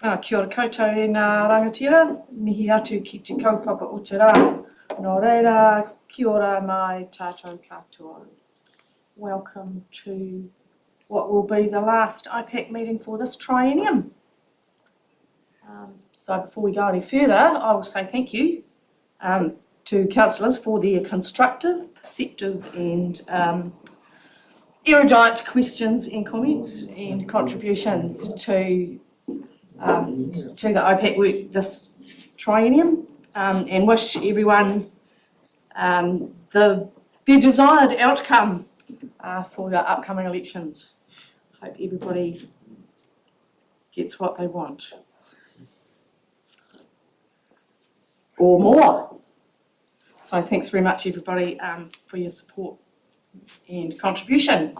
Kia ora koutou e ngā rangatira, mihi atu ki te kaupapa o te rā. Nō reira, kia ora mai tātou katoa. Welcome to what will be the last IPAC meeting for this triennium. So before we go any further, I will say thank you to councillors for their constructive, perceptive and erudite questions and comments and contributions to the IPAC work this triennium, and wish everyone the desired outcome for the upcoming elections. Hope everybody gets what they want. Or more. So thanks very much everybody for your support and contribution.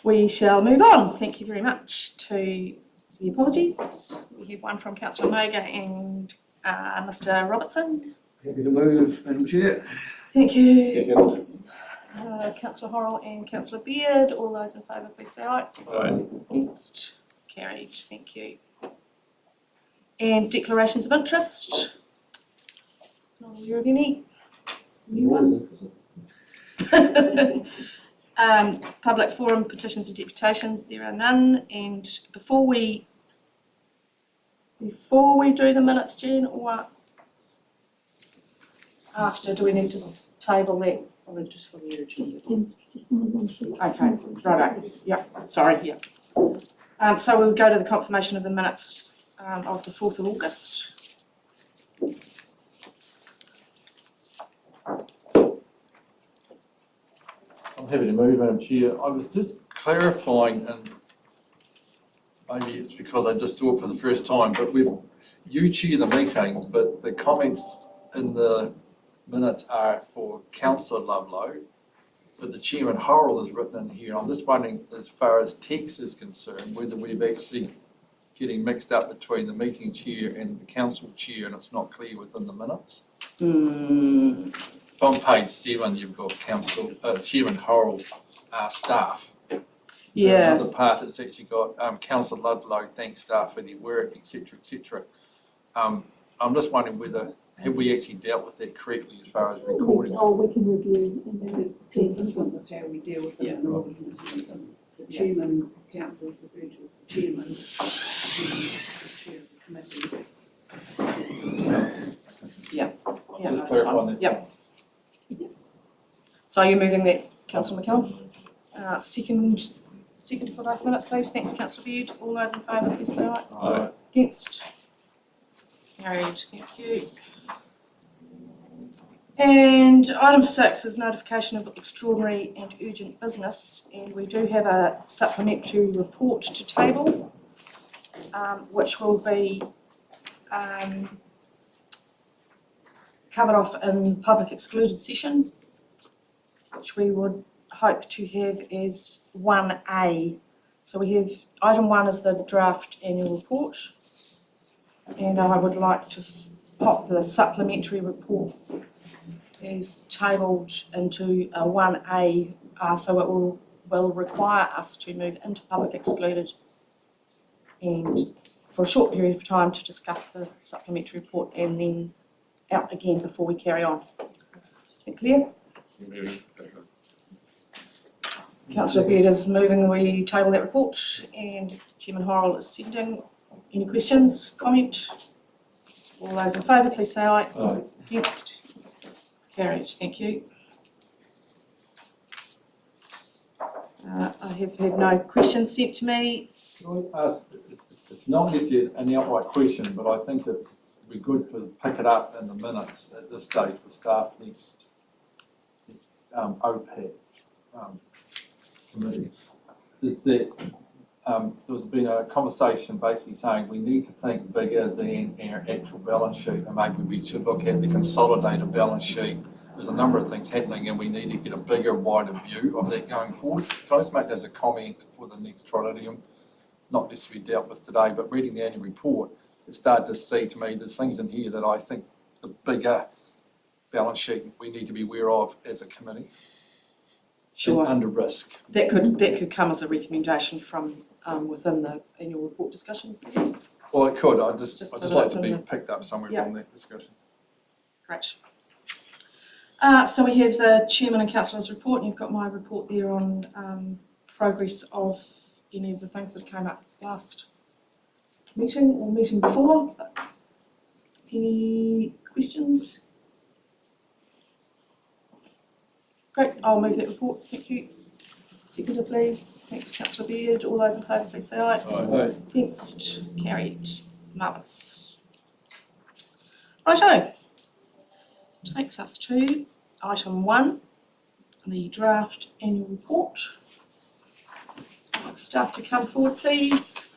We shall move on. Thank you very much to the apologies. We have one from Councillor Moga and Mr Robertson. Happy to move, Madam Chair. Thank you. Councillor Horrell and Councillor Beard, all those in favour please say aye. Aye. Against? Carried, thank you. And declarations of interest. Not aware of any new ones. Public forum, petitions and deputations, there are none. And before we do the minutes, Jen, or after, do we need to table that? Or just for the urgency? Okay, righto. Yep, sorry, yeah. So we'll go to the confirmation of the minutes of the 4th of August. I'm happy to move, Madam Chair. I was just clarifying, and maybe it's because I just saw it for the first time, but you chair the meeting, but the comments in the minutes are for Councillor Lovelow, but the Chairman Horrell is written in here. I'm just wondering, as far as text is concerned, whether we're actually getting mixed up between the meeting chair and the council chair, and it's not clear within the minutes. It's on page 7. You've got Chairman Horrell staff. Yeah. Another part it's actually got Councillor Ludlow thanks staff for their work, etc., etc. I'm just wondering whether have we actually dealt with that correctly as far as recording? Oh, we can review, and that is consistent with how we deal with them in the Robinson instance. The chairman of council is referred to as the chairman, the chair of the committee. Yeah. Yeah, Just that's clarifying fine. that. Yep. So you're moving that, Councillor McKellen. Second for last minutes, please. Thanks, Councillor Beard. All those in favour, please say aye. Aye. Against? Carried. Thank you. And item 6 is notification of extraordinary and urgent business, and we do have a supplementary report to table, which will be covered off in public excluded session, which we would hope to have as 1A. So we have item 1 is the draft annual report, and I would like to pop the supplementary report is tabled into a 1A, so it will require us to move into public excluded and for a short period of time to discuss the supplementary report and then out again before we carry on. Is that clear? Councillor Beard is moving that we table that report and Chairman Horrell is seconding. Any questions, comment? All those in favour please say aye. Aye. Against? Carried, thank you. I have had no questions sent to me. Can I ask, it's not necessarily an outright question, but I think it'd be good to pick it up in the minutes at this stage for staff next OPAC committee. Is that there's been a conversation basically saying we need to think bigger than our actual balance sheet, and maybe we should look at the consolidated balance sheet. There's a number of things happening and we need to get a bigger, wider view of that going forward. Can I just make that as a comment for the next triennium, not necessarily dealt with today, but reading the annual report, it started to see to me there's things in here that I think the bigger balance sheet we need to be aware of as a committee. Sure. Under risk. That could come as a recommendation from within the annual report discussion, please? Well, it could, I'd Just just so like that's to in be the- picked up somewhere Yeah. from that discussion. Great. So we have the chairman and councillors report, and you've got my report there on progress of any of the things that came up last meeting or meeting before. Any questions? Great, I'll move that report, thank you. Seconder, please. Thanks, councillor Beard. All those in favour, please say aye. Aye. Against, carried, marvellous. Righto. Takes us to item 1, the draft annual report. Ask staff to come forward, please.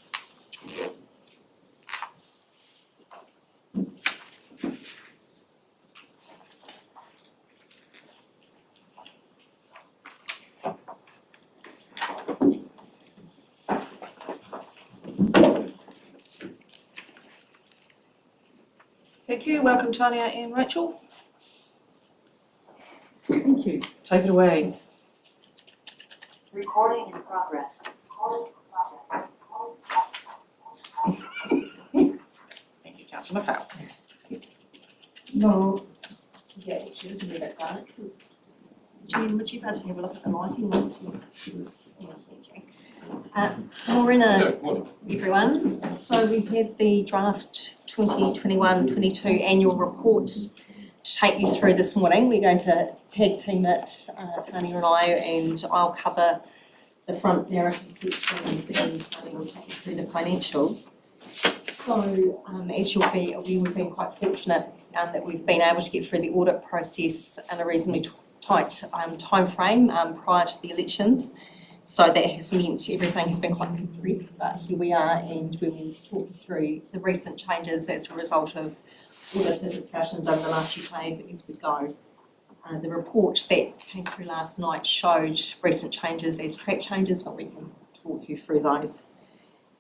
Thank you. Welcome, Tanya and Rachel. Thank you. Take it away. Recording in progress. Thank you, councillor McPhail. No. Yeah, it is a bit dark. Jean, would you like to have a look at the lighting once you? Morena, everyone. So we have the draft 2021-22 annual report to take you through this morning. We're going to tag team it, Tanya and I, and I'll cover the front narrative section and Tanya will take you through the financials. So as you'll be aware, we've been quite fortunate that we've been able to get through the audit process in a reasonably tight time frame prior to the elections. So that has meant everything has been quite compressed, but here we are, and we will talk you through the recent changes as a result of auditor discussions over the last few days as we go. The report that came through last night showed recent changes as track changes, but we can talk you through those.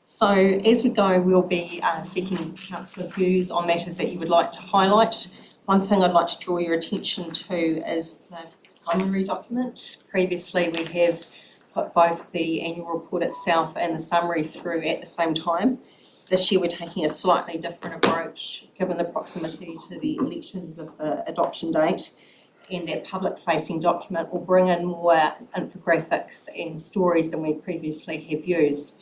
So as we go, we'll be seeking councillor views on matters that you would like to highlight. One thing I'd like to draw your attention to is the summary document. Previously, we have put both the annual report itself and the summary through at the same time. This year, we're taking a slightly different approach, given the proximity to the elections of the adoption date, and that public-facing document will bring in more infographics and stories than we previously have used.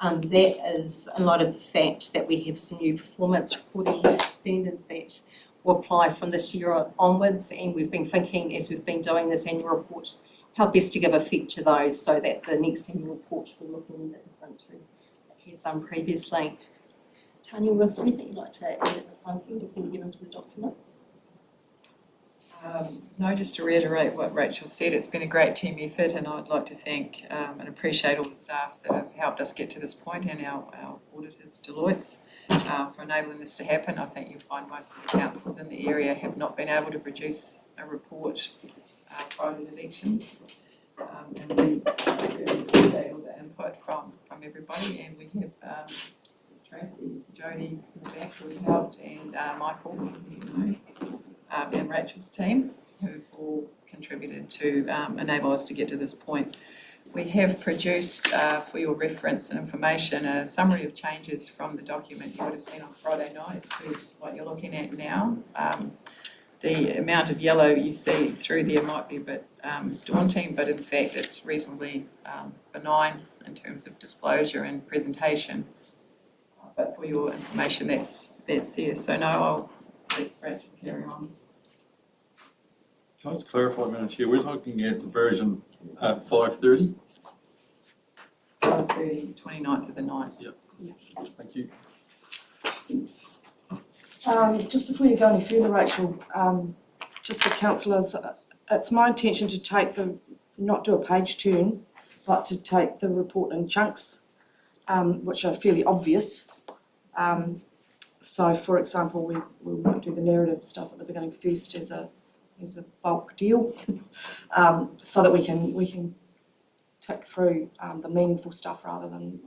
That is in light of the fact that we have some new performance reporting standards that will apply from this year onwards, and we've been thinking as we've been doing this annual report how best to give effect to those so that the next annual report will look a little bit different to what it has done previously. Tanya, was there anything you'd like to add at the front end before we get into the document? No, just to reiterate what Rachel said, it's been a great team effort, and I'd like to thank and appreciate all the staff that have helped us get to this point, and our auditors, Deloitte's, for enabling this to happen. I think you'll find most of the councils in the area have not been able to produce a report prior to the elections, and we appreciate all the input from everybody, and we have Tracy, Jodie in the back who have helped, and Michael, and Rachel's team, who've all contributed to enable us to get to this point. We have produced, for your reference and information, a summary of changes from the document you would have seen on Friday night to what you're looking at now. The amount of yellow you see through there might be a bit daunting, but in fact it's reasonably benign in terms of disclosure and presentation. But for your information, that's there. So no, I'll let Rachel carry on. Can I just clarify, Madam Chair, we're looking at the version at 5:30? 5:30, 29th of the 9th. Thank you. Just before you go any further, Rachel, just for councillors, it's my intention to not do a page turn, but to take the report in chunks, which are fairly obvious. So, for example, we won't do the narrative stuff at the beginning first as a bulk deal, so that we can tick through the meaningful stuff rather than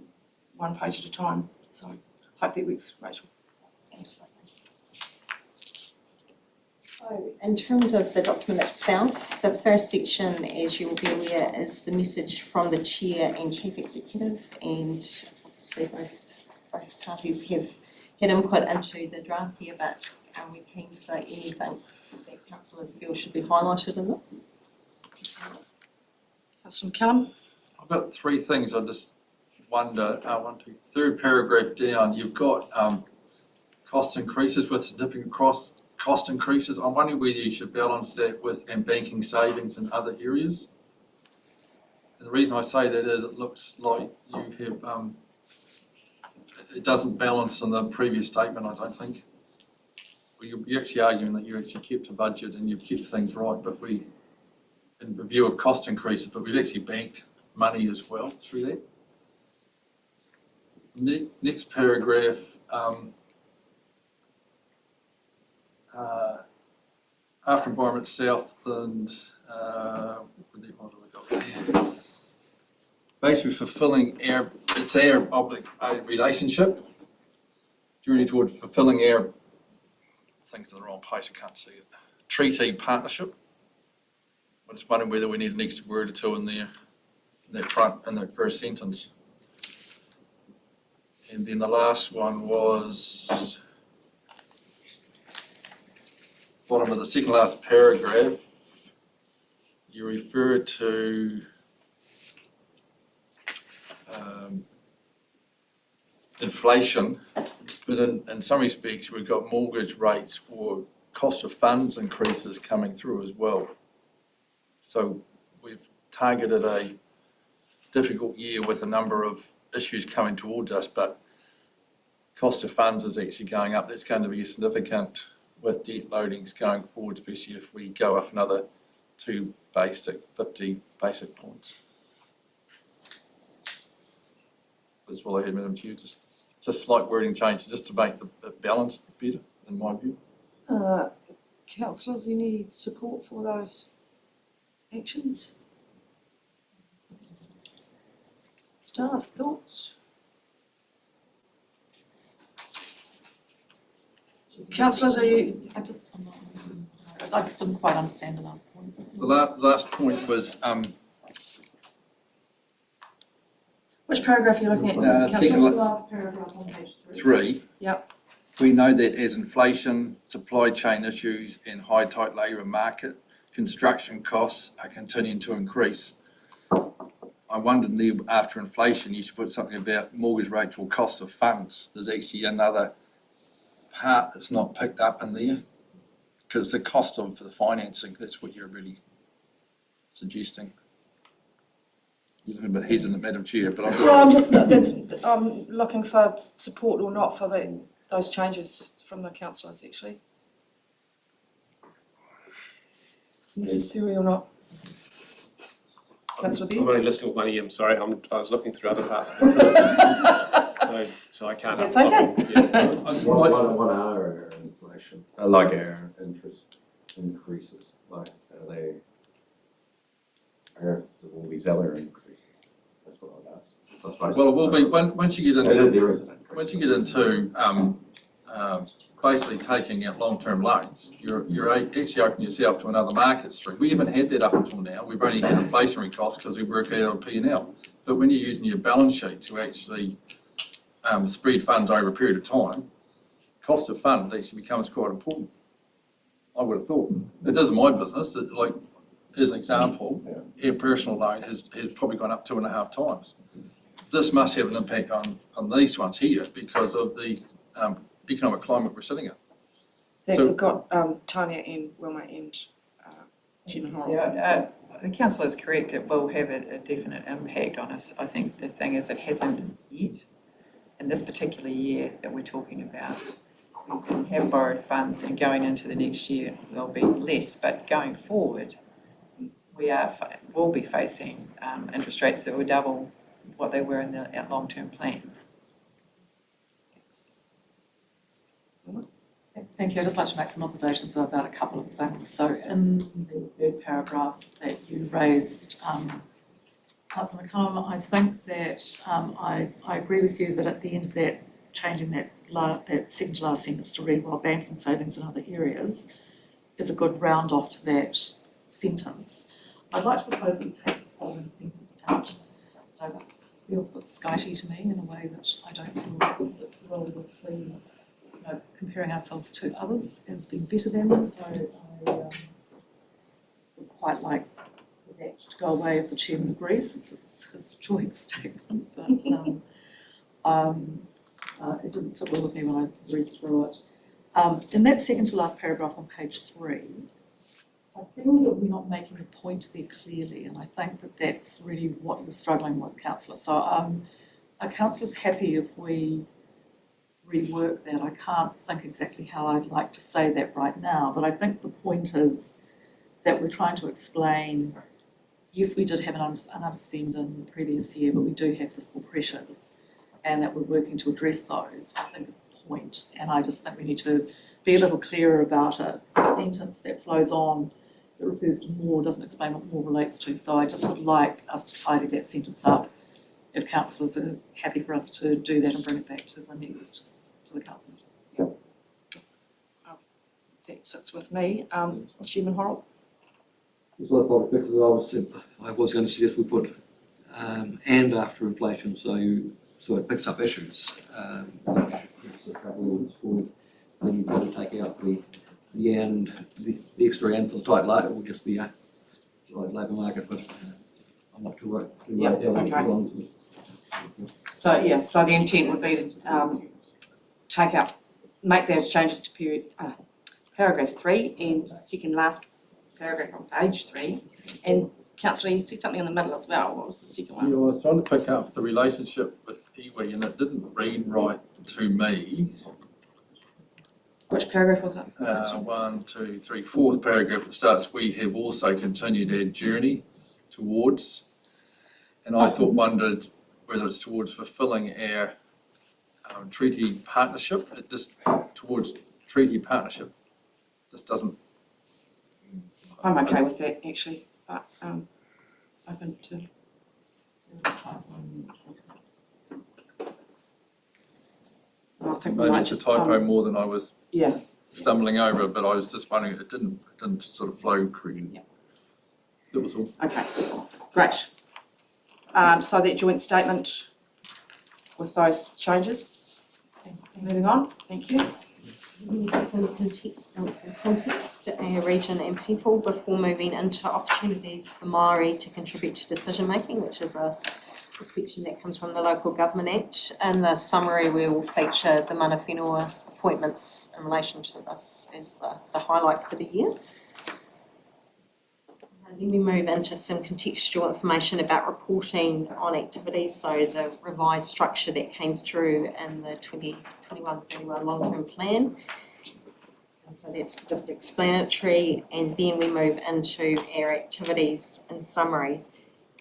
one page at a time. So, hope that works, Rachel. Thanks. So in terms of the document itself, the first section, as you will be aware, is the message from the Chair and Chief Executive, and obviously both parties have had input into the draft here, but we're keen for anything that councillors feel should be highlighted in this. Councillor McCallum? I've got three things I just wonder, third paragraph down, you've got cost increases with significant cost increases. I'm wondering whether you should balance that with and banking savings in other areas. And the reason I say that is it looks like you have, it doesn't balance in the previous statement, I don't think. Well, you're actually arguing that you actually kept a budget and you've kept things right, but we, in review of cost increases, but we've actually banked money as well through that. Next paragraph, after Environment South and what have we got there? Basically fulfilling it's our relationship, journey toward fulfilling our, I think it's in the wrong place, I can't see it, treaty partnership. I'm just wondering whether we need an extra word or two in there, in that first sentence. And then the last one was bottom of the second last paragraph. You refer to inflation, but in some respects we've got mortgage rates or cost of funds increases coming through as well. So we've targeted a difficult year with a number of issues coming towards us, but cost of funds is actually going up. That's going to be significant with debt loadings going forward, especially if we go up another 50 basic points. That's all I had, Madam Chair. Just it's a slight wording change just to make the balance better, in my view. Councillors, any support for those actions? Staff, thoughts? Councillors, are you? I just didn't quite understand the last point. The last point was Which paragraph are you looking at? second Councillor? Last paragraph on page 3. Yep. We know that as inflation, supply chain issues and high tight labour market, construction costs are continuing to increase. I wondered there after inflation you should put something about mortgage rates or cost of funds. There's actually another part that's not picked up in there because the cost of the financing, that's what you're really suggesting. You're looking a bit hesitant, Madam Chair, but I'm looking for support or not for those changes from the councillors actually. Necessary or not? Councillor I'm Beale? only listening with one ear, I'm sorry, I was looking through other parts of the report. So I can't. That's okay. Yeah. What are our inflation, like our interest increases, like are all these other increases? That's what I'd ask. I suppose. well, it will be once you get into There is an increase. once you get into basically taking out long-term loans, you're actually opening yourself to another market stream. We haven't had that up until now. We've only had inflationary costs because we work out on P&L. But when you're using your balance sheet to actually spread funds over a period of time, cost of funds actually becomes quite important. I would have thought. It isn't my business. Like as an example, our personal loan has probably gone up 2.5 times. This must have an impact on these ones here because of the economic climate we're sitting in. Thanks, So- I've got Tanya and Wilma and Chairman Horrell. Yeah, the councillor is correct, it will have a definite impact on us. I think the thing is it hasn't yet. In this particular year that we're talking about, we have borrowed funds and going into the next year there'll be less, but going forward we'll be facing interest rates that will double what they were in the long-term plan. Thank you. I'd just like to make some observations about a couple of things. So in the third paragraph that you raised, Councillor McCallum, I think that I agree with you that at the end of that, changing that second to last sentence to read while banking savings in other areas, is a good round off to that sentence. I'd like to propose that we take the following sentence out. It feels a bit skitey to me in a way that I don't feel it's well with the, comparing ourselves to others as being better than them, so I would quite like for that to go away if the chairman agrees, since it's his joint statement, but it didn't sit well with me when I read through it. In that second to last paragraph on page 3, I feel that we're not making the point there clearly, and I think that that's really what you're struggling with, councillor. So are councillors happy if we rework that? I can't think exactly how I'd like to say that right now, but I think the point is that we're trying to explain, yes, we did have an underspend in the previous year, but we do have fiscal pressures, and that we're working to address those, I think is the point. And I just think we need to be a little clearer about it. The sentence that flows on that refers to more doesn't explain what more relates to, so I just would like us to tidy that sentence up if councillors are happy for us to do that and bring it back to the council meeting. That sits with me. Chairman Horrell? There's a lot of public fixes. I was going to suggest we put and after inflation, so it picks up issues, which is a couple of words. Then you can take out the and, the extra and for the tight labour will just be a tight labour market, but I'm not too worried. Okay. So the intent would be to make those changes to paragraph 3 and second last paragraph on page 3. And councillor, you said something in the middle as well. What was the second one? Yeah, I was trying to pick up the relationship with iwi, and it didn't read right to me. Which paragraph was it? 1, 2, 3, fourth paragraph, it starts, we have also continued our journey towards, and I wondered whether it's towards fulfilling our treaty partnership. It just, towards treaty partnership, just doesn't. I'm okay with that actually, but open to. I think we Maybe might it's a just typo more than I was yeah. stumbling over, but I was just wondering, it didn't sort of flow correctly. Yeah. That was all. Okay, great. So that joint statement with those changes. Moving on, thank you. We need some context to our region and people before moving into opportunities for Māori to contribute to decision making, which is a section that comes from the Local Government Act. In the summary, we will feature the mana whenua appointments in relation to this as the highlight for the year. And then we move into some contextual information about reporting on activities, so the revised structure that came through in the 2021-31 long-term plan. And so that's just explanatory, and then we move into our activities in summary.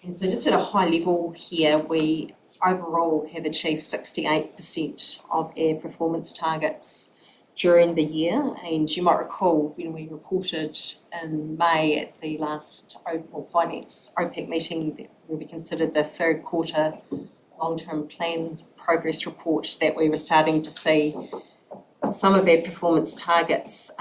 And so just at a high level here, we overall have achieved 68% of our performance targets during the year. And you might recall when we reported in May at the last Finance OPEC meeting where we considered the third quarter long-term plan progress report that we were starting to see some of our performance targets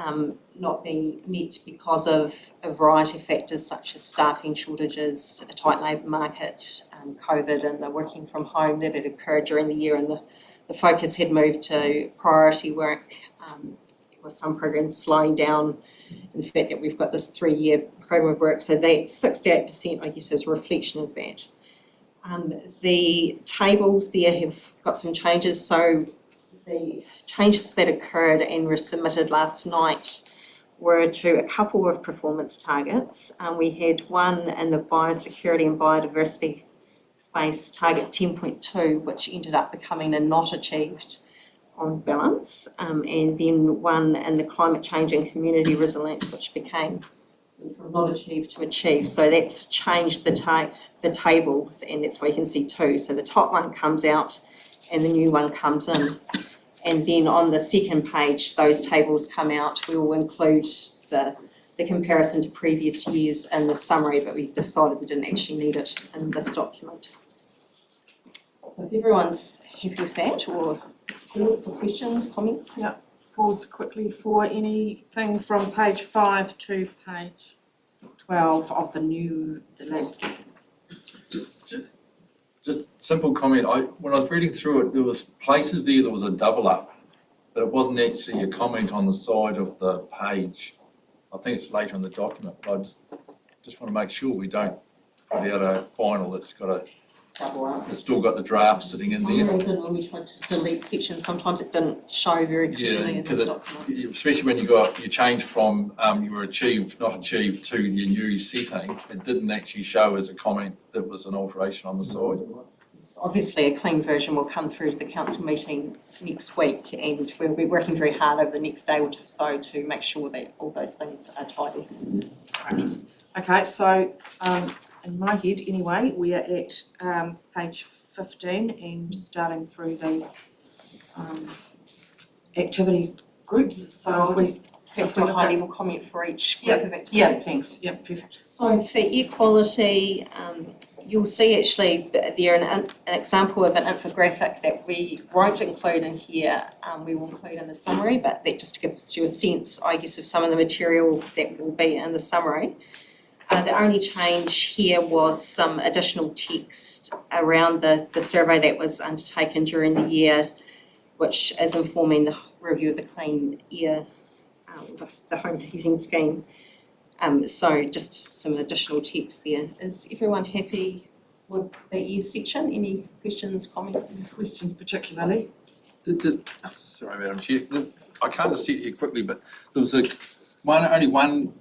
not being met because of a variety of factors such as staffing shortages, a tight labour market, COVID and the working from home that had occurred during the year, and the focus had moved to priority work with some programs slowing down, and the fact that we've got this 3-year program of work. So that 68% I guess is a reflection of that. The tables there have got some changes, so the changes that occurred and were submitted last night were to a couple of performance targets. We had one in the biosecurity and biodiversity space, target 10.2, which ended up becoming a not achieved on balance, and then one in the climate change and community resilience, which became from not achieved to achieve. So that's changed the tables, and that's why you can see 2. So the top one comes out and the new one comes in. And then on the second page, those tables come out. We will include the comparison to previous years in the summary, but we decided we didn't actually need it in this document. So if everyone's happy with that, or calls for questions, comments? Yeah. pause quickly for anything from page 5 to page 12 of the latest schedule. Just simple comment, when I was reading through it, there was places there was a double up, but it wasn't actually a comment on the side of the page. I think it's later in the document, but I just want to make sure we don't put out a final that's got a, Double up. it's still got the draft sitting in For some there. reason, when we tried to delete sections, sometimes it didn't show very clearly in because this document. especially when you change from you were not achieved to your new setting, it didn't actually show as a comment that was an alteration on the side. So obviously, a clean version will come through to the council meeting next week, and we'll be working very hard over the next day or so to make sure that all those things are tidy. Okay, so in my head anyway, we are at page 15 and starting through the activities groups. So if we Perhaps do a high level comment for each group of activities. yeah, thanks. Yeah, perfect. So for equality, you'll see actually there an example of an infographic that we won't include in here. We will include in the summary, but that just gives you a sense, I guess, of some of the material that will be in the summary. The only change here was some additional text around the survey that was undertaken during the year, which is informing the review of the clean air, the home heating scheme. So just some additional text there. Is everyone happy with the year section? Any questions, comments? Questions particularly? Sorry, Madam Chair, I can't just see it here quickly, but there was only one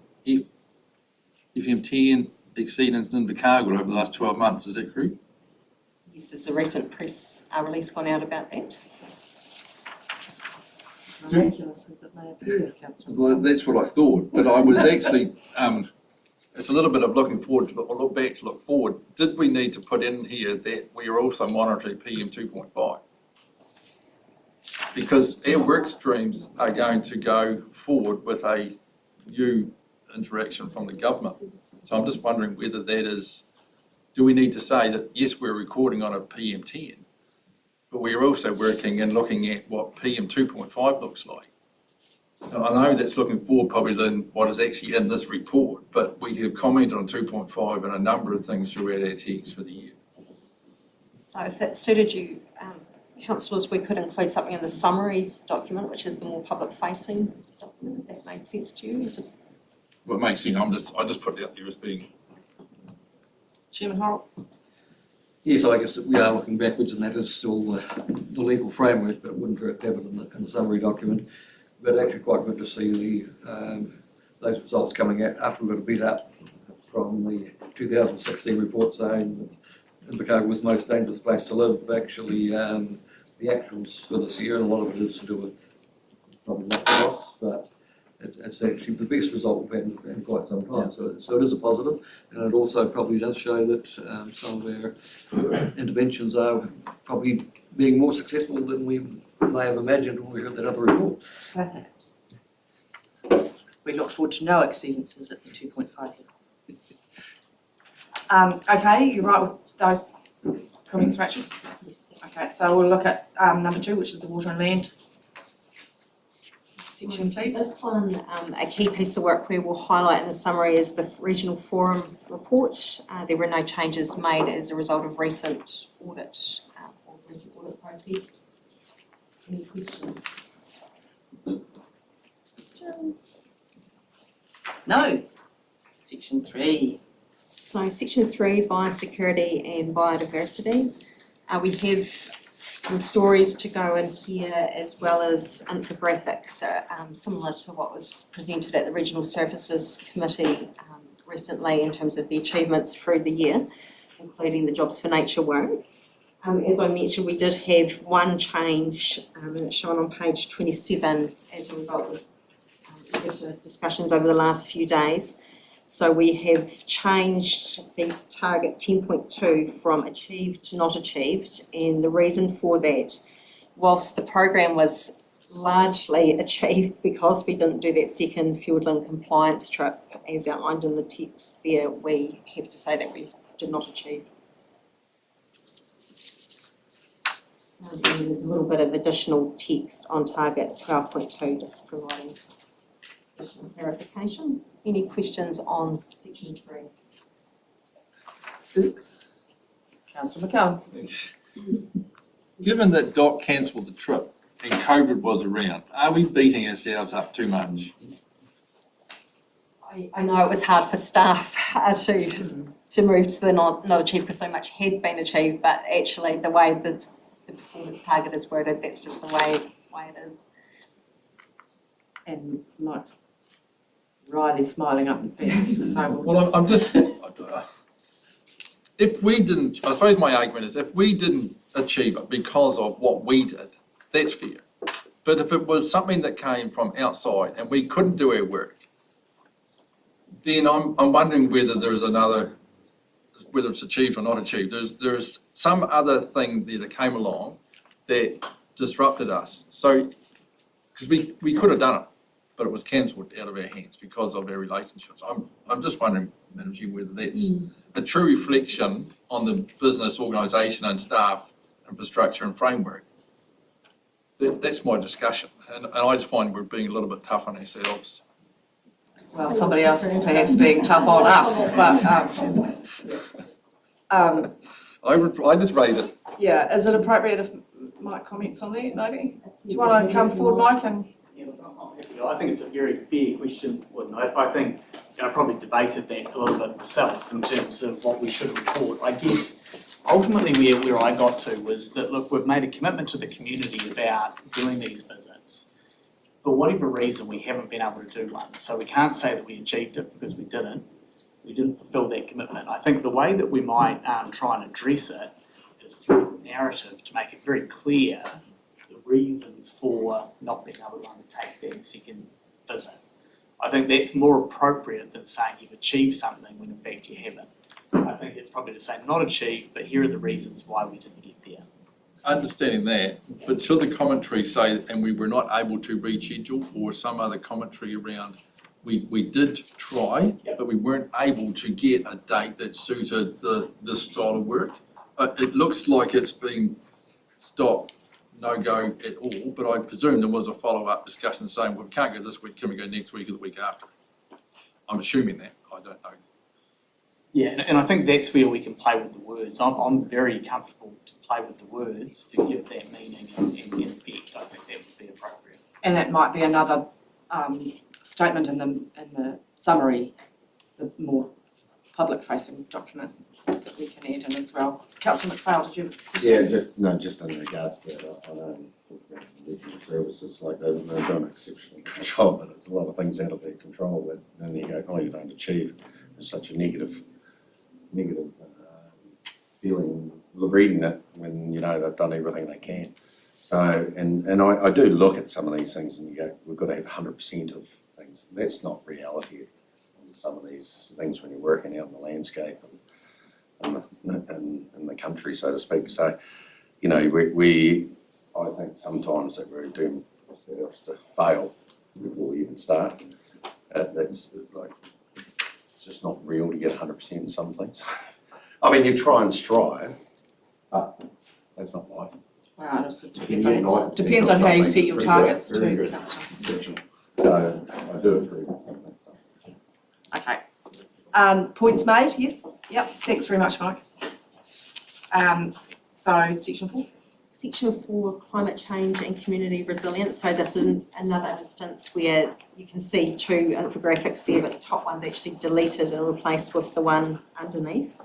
FM10 exceedance in Invercargill over the last 12 months, is that correct? Yes, there's a recent press release gone out about that. Miraculous as it may appear, Councillor. Well, that's what I thought, but I was actually, it's a little bit of looking forward to look back to look forward. Did we need to put in here that we are also monitoring PM 2.5? Because our work streams are going to go forward with a new interaction from the government. So I'm just wondering whether that is, do we need to say that, yes, we're recording on a PM10, but we're also working and looking at what PM 2.5 looks like? Now, I know that's looking forward probably than what is actually in this report, but we have commented on 2.5 and a number of things throughout our text for the year. So if it suited you, councillors, we could include something in the summary document, which is the more public facing document, if that made sense to you. Well, it makes sense, I just put it out there as being. Chairman Horrell? Yes, I guess that we are looking backwards, and that is still the legal framework, but it wouldn't hurt to have it in the summary document. But actually quite good to see those results coming out after we got a beat up from the 2016 report saying that Invercargill was the most dangerous place to live. Actually, the actuals for this year, and a lot of it is to do with probably not costs, but it's actually the best result we've had in quite some time. So it is a positive, and it also probably does show that some of our interventions are probably being more successful than we may have imagined when we heard that other report. Perhaps. We look forward to no exceedances at the 2.5 level. Okay, you're right with those comments, Rachel? Yes. Okay, so we'll look at number 2, which is the water and land section, please. This one, a key piece of work we will highlight in the summary is the regional forum report. There were no changes made as a result of recent audit or recent audit process. Any questions? Questions? No. Section 3. So section 3, biosecurity and biodiversity. We have some stories to go in here as well as infographics similar to what was presented at the Regional Services Committee recently in terms of the achievements through the year, including the Jobs for Nature work. As I mentioned, we did have one change and it's shown on page 27 as a result of discussions over the last few days. So we have changed the target 10.2 from achieved to not achieved, and the reason for that, whilst the program was largely achieved because we didn't do that second Fiordland compliance trip as outlined in the text there, we have to say that we did not achieve. And there's a little bit of additional text on target 12.2, just providing additional clarification. Any questions on section 3? Councillor McCallum. Given that Doc cancelled the trip and COVID was around, are we beating ourselves up too much? I know it was hard for staff to move to the not achieved because so much had been achieved, but actually the way the performance target is worded, that's just the way it is. And Mike's wryly smiling up the back, so we'll Well, just... I'm just, if we didn't, I suppose my argument is if we didn't achieve it because of what we did, that's fair. But if it was something that came from outside and we couldn't do our work, then I'm wondering whether there's another, whether it's achieved or not achieved. There's some other thing there that came along that disrupted us. So, because we could have done it, but it was cancelled out of our hands because of our relationships. I'm just wondering, Madam Chair, whether that's a true reflection on the business, organisation and staff, infrastructure and framework. That's my discussion. And I just find we're being a little bit tough on ourselves. Well, somebody else is perhaps being tough on us, but I just raise it. yeah, is it appropriate if Mike comments on that, maybe? Do you want to come forward, Mike, and... Yeah, I'm happy to. I think it's a very fair question, Wood. I think, I probably debated that a little bit myself in terms of what we should report. I guess ultimately where I got to was that, look, we've made a commitment to the community about doing these visits. For whatever reason, we haven't been able to do one. So we can't say that we achieved it because we didn't. We didn't fulfil that commitment. I think the way that we might try and address it is through narrative to make it very clear the reasons for not being able to undertake that second visit. I think that's more appropriate than saying you've achieved something when in fact you haven't. I think it's probably to say not achieved, but here are the reasons why we didn't get there. Understanding that, but should the commentary say, and we were not able to reschedule, or some other commentary around, we did try, but we weren't able to get a date that suited this style of work? It looks like it's been stopped, no go at all, but I presume there was a follow-up discussion saying, well, we can't go this week, can we go next week or the week after? I'm assuming that, I don't know. Yeah, and I think that's where we can play with the words. I'm very comfortable to play with the words to give that meaning and effect. I think that would be appropriate. And it might be another statement in the summary, the more public-facing document that we can add in as well. Councillor McPhail, did you have a question? Yeah, just in regards to that, I know legal services, like they've done an exceptionally good job, but it's a lot of things out of their control that then you go, oh, you don't achieve. It's such a negative feeling reading it when you know they've done everything they can. So, and I do look at some of these things and you go, we've got to have 100% of things. That's not reality on some of these things when you're working out in the landscape and in the country, so to speak. So, you know, I think sometimes that we're doomed ourselves to fail before we even start. That's like, it's just not real to get 100% in some things. I mean, you try and strive, but that's not life. Well, it also Depends on how you set your targets very too, good. councillor. Exceptional. So I do agree with something. Okay. Points made, yes? Yep, thanks very much, Mike. So, section 4. Section 4, climate change and community resilience. So this is another instance where you can see two infographics there, but the top one's actually deleted and replaced with the one underneath.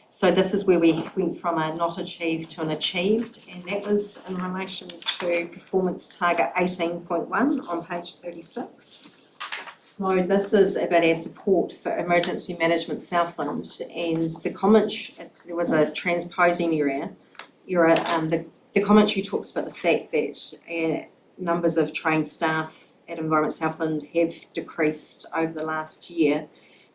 So this is where we went from a not achieved to an achieved, and that was in relation to performance target 18.1 on page 36. So this is about our support for emergency management Southland, and the comment, there was a transposing error. The commentary talks about the fact that numbers of trained staff at Environment Southland have decreased over the last year.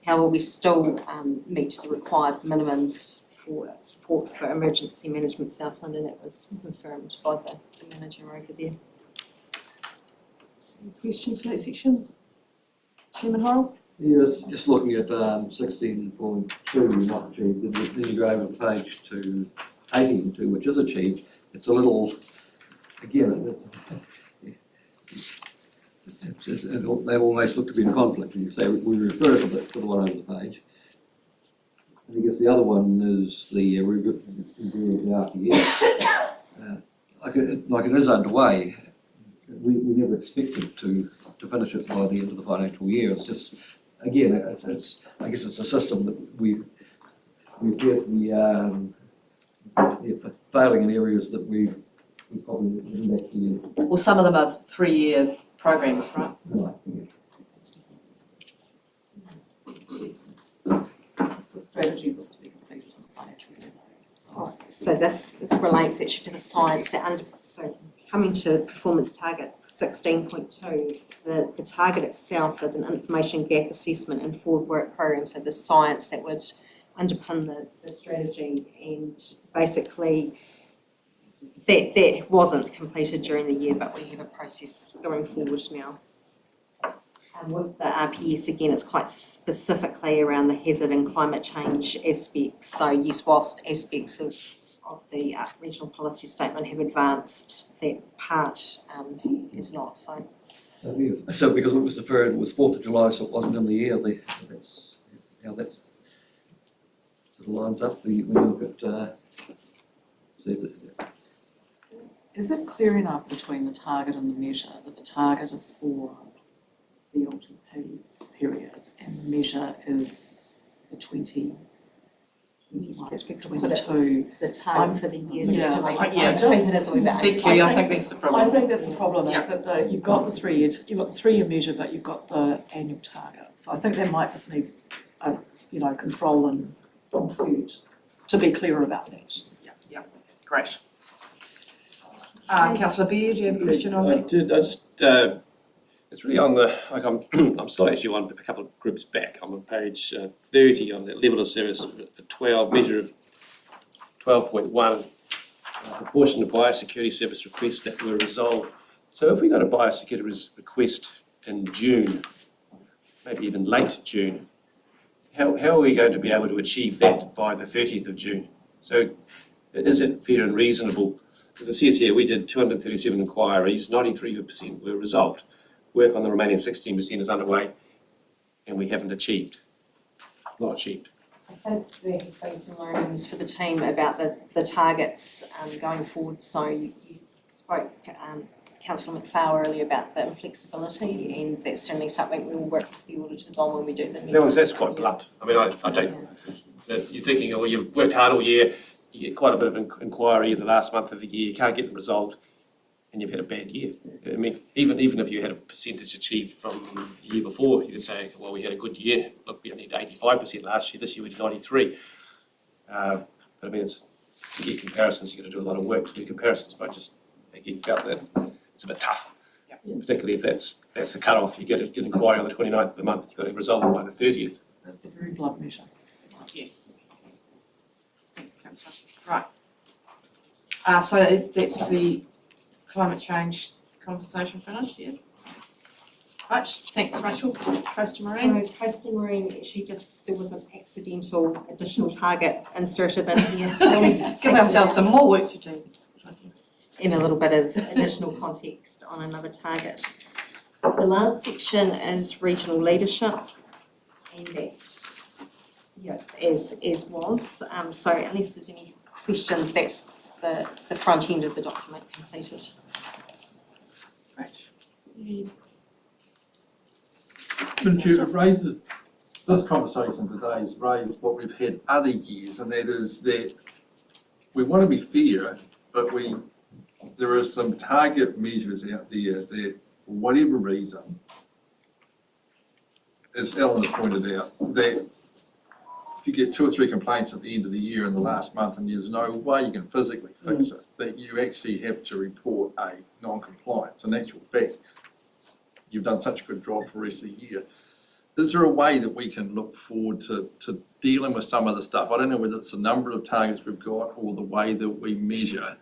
However, we still meet the required minimums for support for emergency management Southland, and that was confirmed by the manager over there. Any questions for that section? Chairman Horrell? Yes, just looking at 16.2 not achieved, then you go over the page to 18.2, which is achieved. it's a little, again, they almost look to be in conflict, and you say we refer to the one over the page. And I guess the other one is the review of the RTS. Like it is underway. We never expected to finish it by the end of the financial year. It's just, again, it's I guess it's a system that we've definitely failing in areas that we probably didn't actually. Well, some of them are 3-year programs, right? Right. The strategy was to be completed in the financial year. So this relates actually to the science that coming to performance target 16.2, the target itself is an information gap assessment and forward work program, so the science that would underpin the strategy, and basically that wasn't completed during the year, but we have a process going forward now. And with the RPS, again, it's quite specifically around the hazard and climate change aspects. So yes, whilst aspects of the regional policy statement have advanced, that part is not, so. So because it was deferred, it was 4th of July, so it wasn't in the year, that's how that sort of lines up, when you look at, Is it clear enough between the target and the measure that the target is for the LTP period and the measure is the 20? The target for the year, just to make it, Yeah. I think it is a wee bit. Thank you, I think that's the I problem. think that's the problem, is that you've got the 3-year measure, but you've got the annual target. So I think that might just need, control and insert to be clearer about that. Yeah, great. Councillor Beard, do you have a question on that? It's really on the, I'm still actually on a couple of groups back. I'm on page 30 on the level of service for 12, measure of 12.1, proportion of biosecurity service requests that were resolved. So if we got a biosecurity request in June, maybe even late June, how are we going to be able to achieve that by the 30th of June? So is it fair and reasonable? As it says here, we did 237 inquiries, 93% were resolved. Work on the remaining 16% is underway, and we haven't not achieved. I think there has been some learnings for the team about the targets going forward. So you spoke, Councillor McFarlane, earlier about the inflexibility, and that's certainly something we will work with the auditors on when we do the next. That's quite blunt. I mean, I take that you're thinking, oh, you've worked hard all year, you get quite a bit of inquiry in the last month of the year, you can't get them resolved, and you've had a bad year. I mean, even if you had a percentage achieved from the year before, you could say, well, we had a good year. Look, we only did 85% last year. This year we did 93. But I mean, to get comparisons, you've got to do a lot of work to do comparisons. But I just again felt that it's a bit tough, particularly if that's the cut-off. You get an inquiry on the 29th of the month, you've got to resolve it by the 30th. That's a very blunt measure. Yes. Thanks, Councillor. Right. So that's the climate change conversation finished, yes? Right, thanks Rachel. Coastal Marine. So Coastal Marine, actually there was an accidental additional target inserted in here. So Give ourselves some more work to do. In a little bit of additional context on another target. The last section is regional leadership, and that's as was. So unless there's any questions, that's the front end of the document completed. Great. It raises, this conversation today has raised what we've had other years, and that is that we want to be fair, but there are some target measures out there that, for whatever reason, as Ellen has pointed out, that if you get 2 or 3 complaints at the end of the year in the last month and there's no way you can physically fix it, that you actually have to report a non-compliance. In actual fact, you've done such a good job for the rest of the year. Is there a way that we can look forward to dealing with some of the stuff? I don't know whether it's the number of targets we've got or the way that we measure.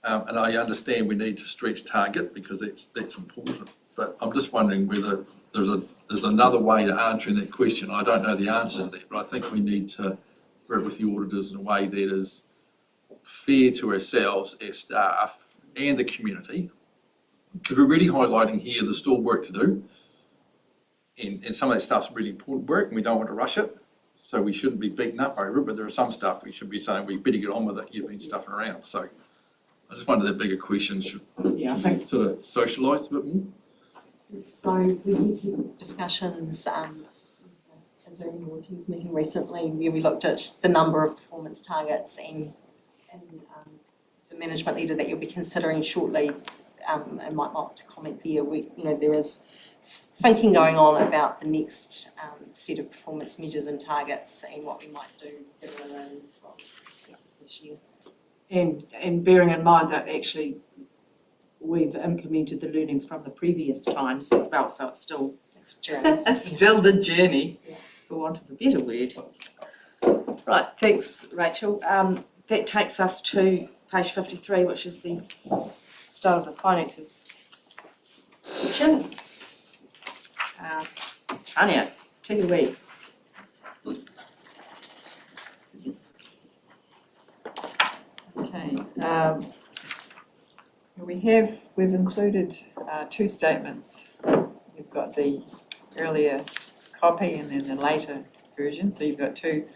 And I understand we need to stretch target because that's important. But I'm just wondering whether there's another way to answering that question. I don't know the answer to that, but I think we need to work with the auditors in a way that is fair to ourselves as staff and the community, because we're really highlighting here there's still work to do. And some of that stuff's really important work and we don't want to rush it. So we shouldn't be beaten up over it, but there are some stuff we should be saying, we better get on with it, you've been stuffing around. So I just wondered the bigger questions should Yeah, I think sort of socialised a bit more. So we had discussions, a Zoom or Teams meeting recently where we looked at the number of performance targets and the management leader that you'll be considering shortly, and might want to comment there. There is thinking going on about the next set of performance measures and targets and what we might do that arose from this year. and bearing in mind that actually we've implemented the learnings from the previous times as well, so it's still It's a journey. it's still the journey, Yeah. for want of a better word. Right, thanks, Rachel. That takes us to page 53, which is the start of the finances section. Tanya, take it away. Okay, we've included two statements. You've got the earlier copy and then the later version, so you've got two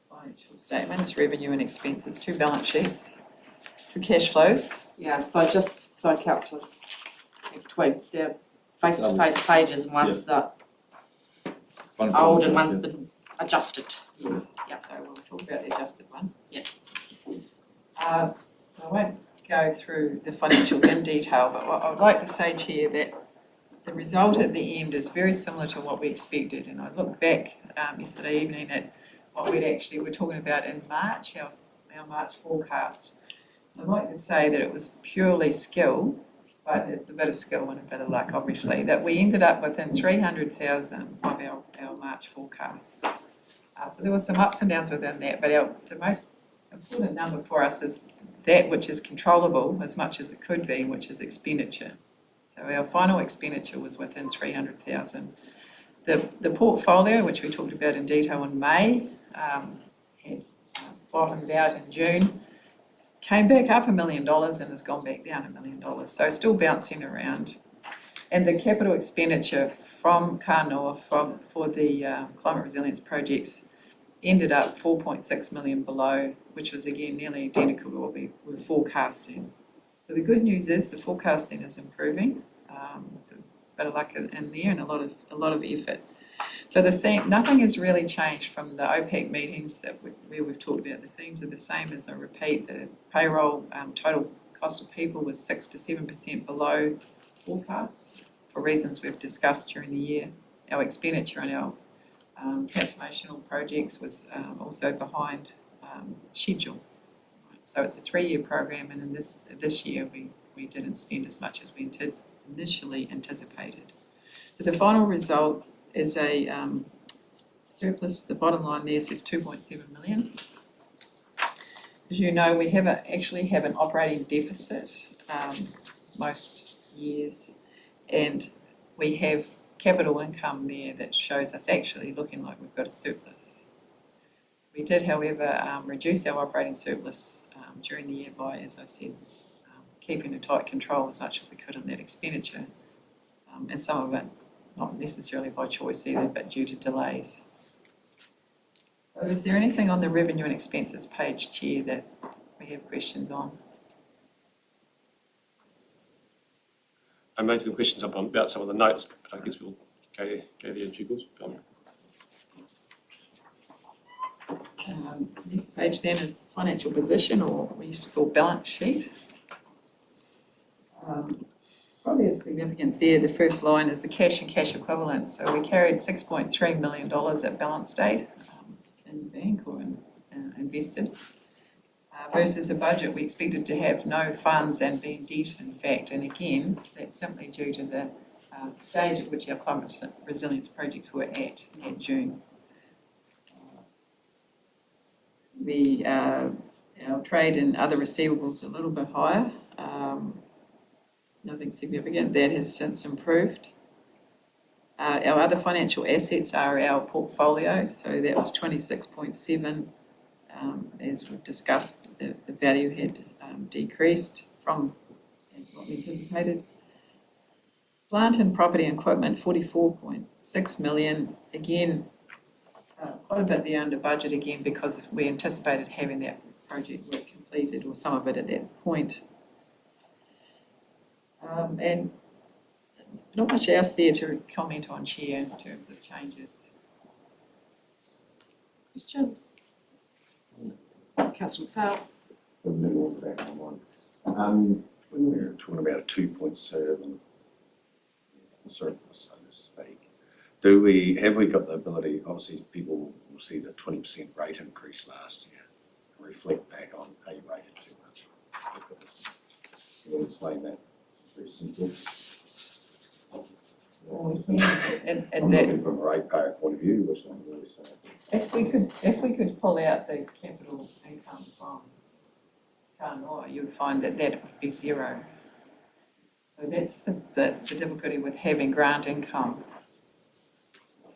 financial statements, revenue and expenses, two balance sheets, two cash flows. Yeah, so just so councillors have tweaked, they're face-to-face pages and one's the old and one's the adjusted. Yes. Yep. So we'll talk about the adjusted one. Yep. I won't go through the financials in detail, but what I'd like to say, Chair, that the result at the end is very similar to what we expected. And I looked back yesterday evening at what we'd actually were talking about in March, our March forecast. I'd like to say that it was purely skill, but it's a bit of skill and a bit of luck, obviously, that we ended up within 300,000 of our March forecast. So there were some ups and downs within that, but the most important number for us is that which is controllable as much as it could be, which is expenditure. So our final expenditure was within 300,000. The portfolio, which we talked about in detail in May, had bottomed out in June, came back up $1 million and has gone back down $1 million. So still bouncing around. And the capital expenditure from Kanoa for the climate resilience projects ended up 4.6 million below, which was again nearly identical to what we were forecasting. So the good news is the forecasting is improving, with a bit of luck in there and a lot of effort. So the theme, nothing has really changed from the OPEC meetings where we've talked about. The themes are the same as I repeat. The payroll total cost of people was 6 to 7% below forecast for reasons we've discussed during the year. Our expenditure on our transformational projects was also behind schedule. So it's a 3-year program, and in this year we didn't spend as much as we initially anticipated. So the final result is a surplus. The bottom line there says 2.7 million. As you know, we actually have an operating deficit most years, and we have capital income there that shows us actually looking like we've got a surplus. We did, however, reduce our operating surplus during the year by, as I said, keeping a tight control as much as we could on that expenditure, and some of it not necessarily by choice either, but due to delays. So is there anything on the revenue and expenses page, Chair, that we have questions on? I made some questions up about some of the notes, but I guess we'll go there in due course. Next page then is financial position, or we used to call balance sheet. Probably of significance there, the first line is the cash and cash equivalents. So we carried $6.3 million at balance date in the bank or invested. Versus a budget we expected to have no funds and be in debt, in fact. And again, that's simply due to the stage at which our climate resilience projects were at June. Our trade and other receivables are a little bit higher. Nothing significant. That has since improved. Our other financial assets are our portfolio, so that was 26.7 as we've discussed, the value had decreased from what we anticipated. Plant and property and equipment, 44.6 million, again, quite a bit there under budget again, because we anticipated having that project work completed, or some of it at that point. And not much else there to comment on, Chair, in terms of changes. Questions? Councillor McPhail. When we were talking about a 2.7 surplus, so to speak, have we got the ability, obviously people will see the 20% rate increase last year and reflect back on, hey, you rated too much. Can you explain that? Very simple. And I'm that, looking from a ratepayer point of view, which I'm really saying. if we could pull out the capital income from Kanoa, you'd find that that would be zero. So that's the difficulty with having grant income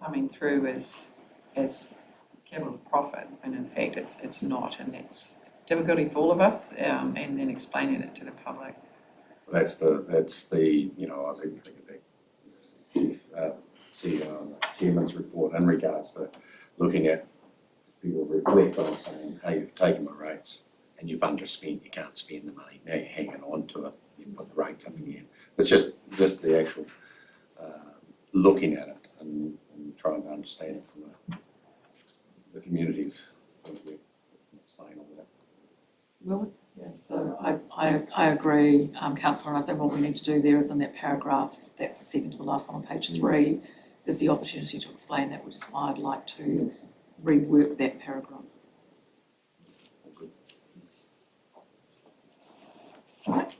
coming through as capital profit, when in fact it's not, and that's difficulty for all of us, and then explaining it to the public. That's the you know, I was even thinking back, Chief, CEO and the Chairman's report in regards to looking at people reflect on saying, hey, you've taken my rates and you've underspent, you can't spend the money, now you're hanging on to it, you put the rates up again. It's just the actual looking at it and trying to understand it from the community's point of view. Explain all that. Will? Yeah, so I agree, councillor, and I think what we need to do there is in that paragraph, that's the second to the last one on page 3, is the opportunity to explain that, which is why I'd like to rework that paragraph. Right,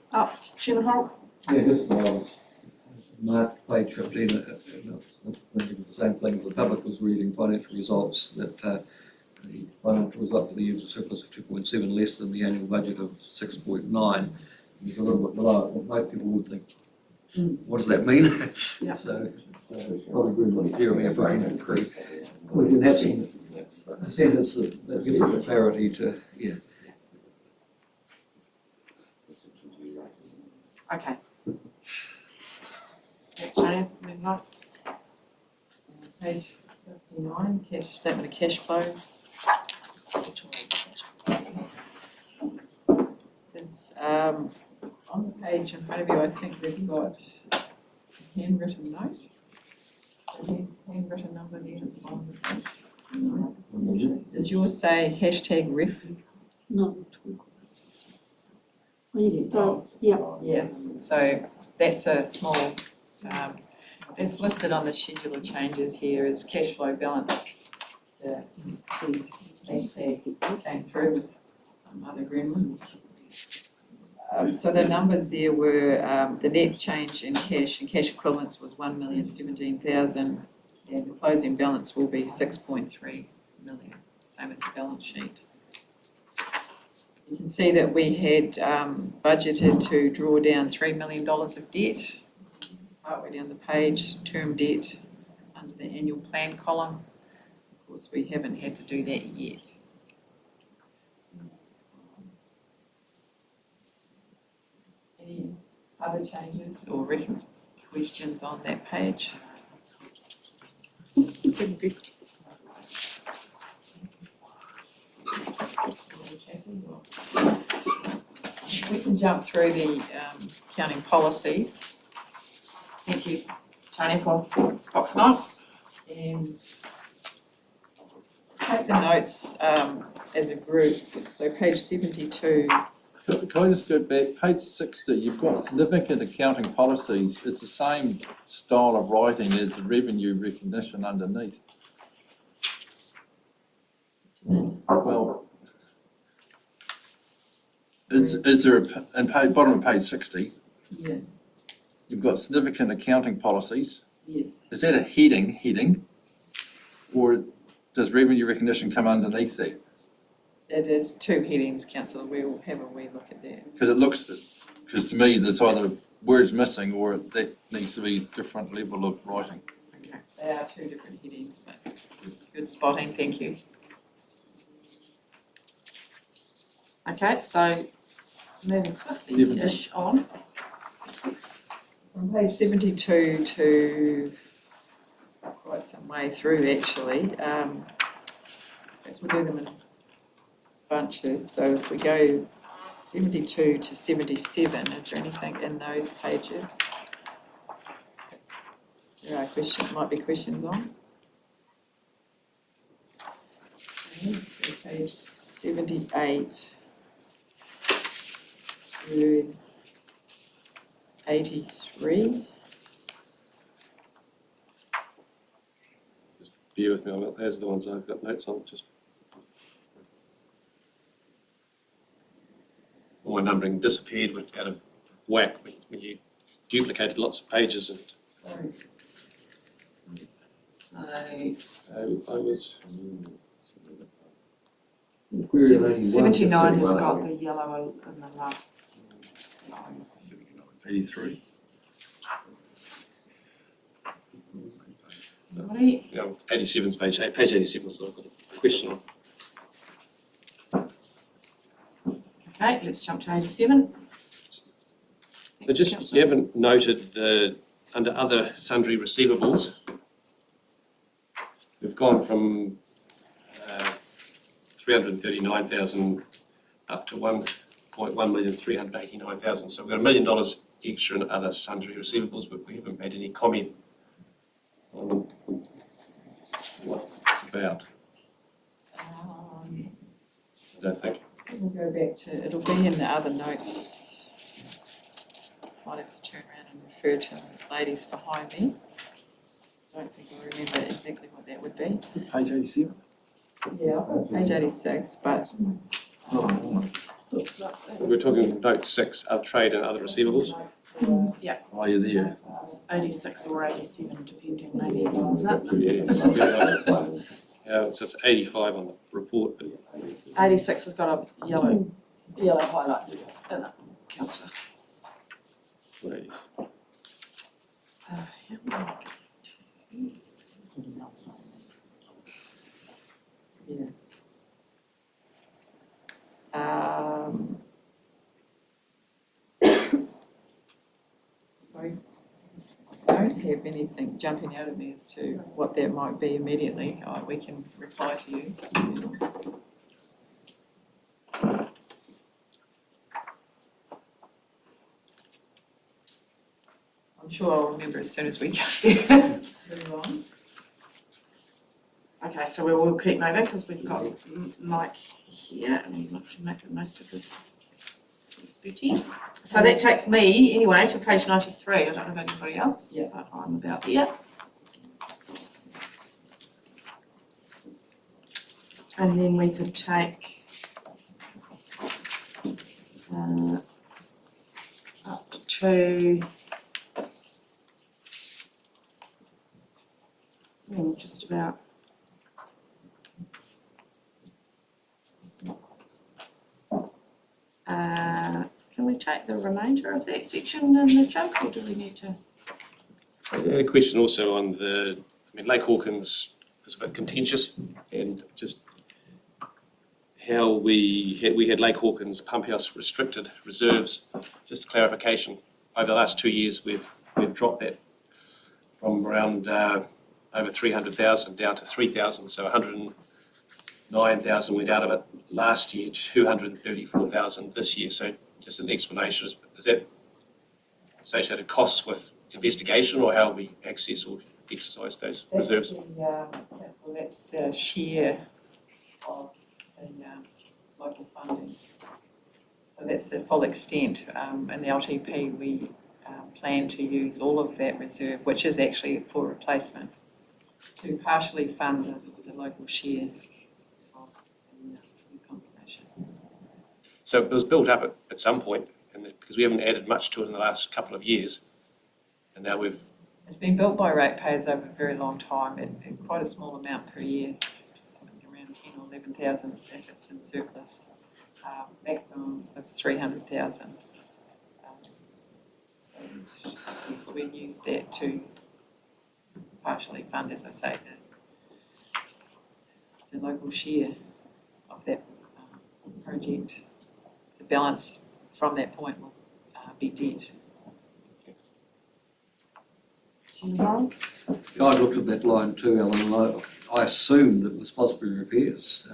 Chairman Holt. Yeah, just marked page 15, thinking of the same thing the public was reading, financial results, that the financial result for the year was a surplus of 2.7, less than the annual budget of 6.9. It's a little bit below what most people would think. What does that mean? Yeah. So probably really want to hear me if I can increase. We can have some sentence that gives us the clarity to, yeah. Okay. Thanks, Tony. Moving on. Page 59, cash statement of cash flows. There's on the page in front of you, I think we've got a handwritten note. Handwritten number there at the bottom of the page. Does yours say #ref? No. It does, yeah. Yeah, so that's a small, it's listed on the schedule of changes here as cash flow balance. The hashtag came through with some other gremlin. So the numbers there were, the net change in cash and cash equivalents was 1,017,000, and the closing balance will be 6.3 million, same as the balance sheet. You can see that we had budgeted to draw down $3 million of debt, partway down the page, term debt under the annual plan column. Of course, we haven't had to do that yet. Any other changes or questions on that page? We can jump through the accounting policies Thank you, Tony, for boxing on. and take the notes as a group. So page 72. Can I just go back, page 60, you've got significant accounting policies, it's the same style of writing as the revenue recognition underneath. Well, is there, bottom of page 60, Yeah. you've got significant accounting policies, Yes. is that a heading? Or does revenue recognition come underneath that? It is 2 headings, councillor, we will have a wee look at that. Because to me, there's either words missing or that needs to be a different level of writing. Okay. They are 2 different headings, but good spotting, thank you. Okay, so moving swiftly-ish on. From page 72 to quite some way through actually, perhaps we'll do them in bunches. So if we go 72 to 77, is there anything in those pages? There are might be questions on. Okay, so page 78 to 83. Just bear with me on that, those are the ones I've got notes on, just. All my numbering disappeared out of whack when you duplicated lots of pages and So I was. Query of 81 to 79 has 31. got the yellow in the last line. 83. Anybody? 87's page 87 is what I've got a question on. Okay, let's jump to 87. So just, you haven't noted under other sundry receivables, we've gone from 339,000 up to 1,389,000. So we've got $1 million extra in other sundry receivables, but we haven't made any comment on what it's about. I don't think. We'll go back to, it'll be in the other notes. Might have to turn around and refer to the ladies behind me. Don't think I remember exactly what that would be. Page 87? Yeah, I've got page 86, but Looks like that. We're talking note 6, trade and other receivables. Yeah, Oh, you're there. it's 86 or 87, depending maybe on that. So it's 85 on the report, but 86 has got a yellow highlight in it, councillor. yeah. I don't have anything jumping out at me as to what that might be immediately. We can reply to you. I'm sure I'll remember as soon as we go. Move on. Okay, so we will keep moving because we've got Mike here and we'd like to make the most of his expertise. So that takes me anyway to page 93. I don't know about anybody else, Yeah. but I'm about there. And then we could take up to just about can we take the remainder of that section in the chunk, or do we need to? I had a question also on Lake Hawkins is a bit contentious, and just how we had Lake Hawkins pump house restricted reserves. Just a clarification, over the last 2 years we've dropped that from around over 300,000 down to 3,000, so 109,000 went out of it last year, 234,000 this year. So just an explanation, is that associated costs with investigation, or how we access or exercise those reserves? That's the share of the local funding. So that's the full extent. In the LTP, we plan to use all of that reserve, which is actually for replacement, to partially fund the local share of the new pump station. So it was built up at some point, because we haven't added much to it in the last couple of years, and now we've. It's been built by ratepayers over a very long time at quite a small amount per year, around 10 or 11,000 if it's in surplus. Maximum was 300,000. And yes, we use that to partially fund, as I say, the local share of that project. balance from that point will be debt. Chairman I looked at that line too, Alan, and I assumed that it was possibly repairs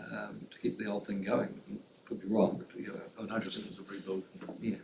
to keep the whole thing going. Could be wrong, but I noticed there's a rebuild. Yeah.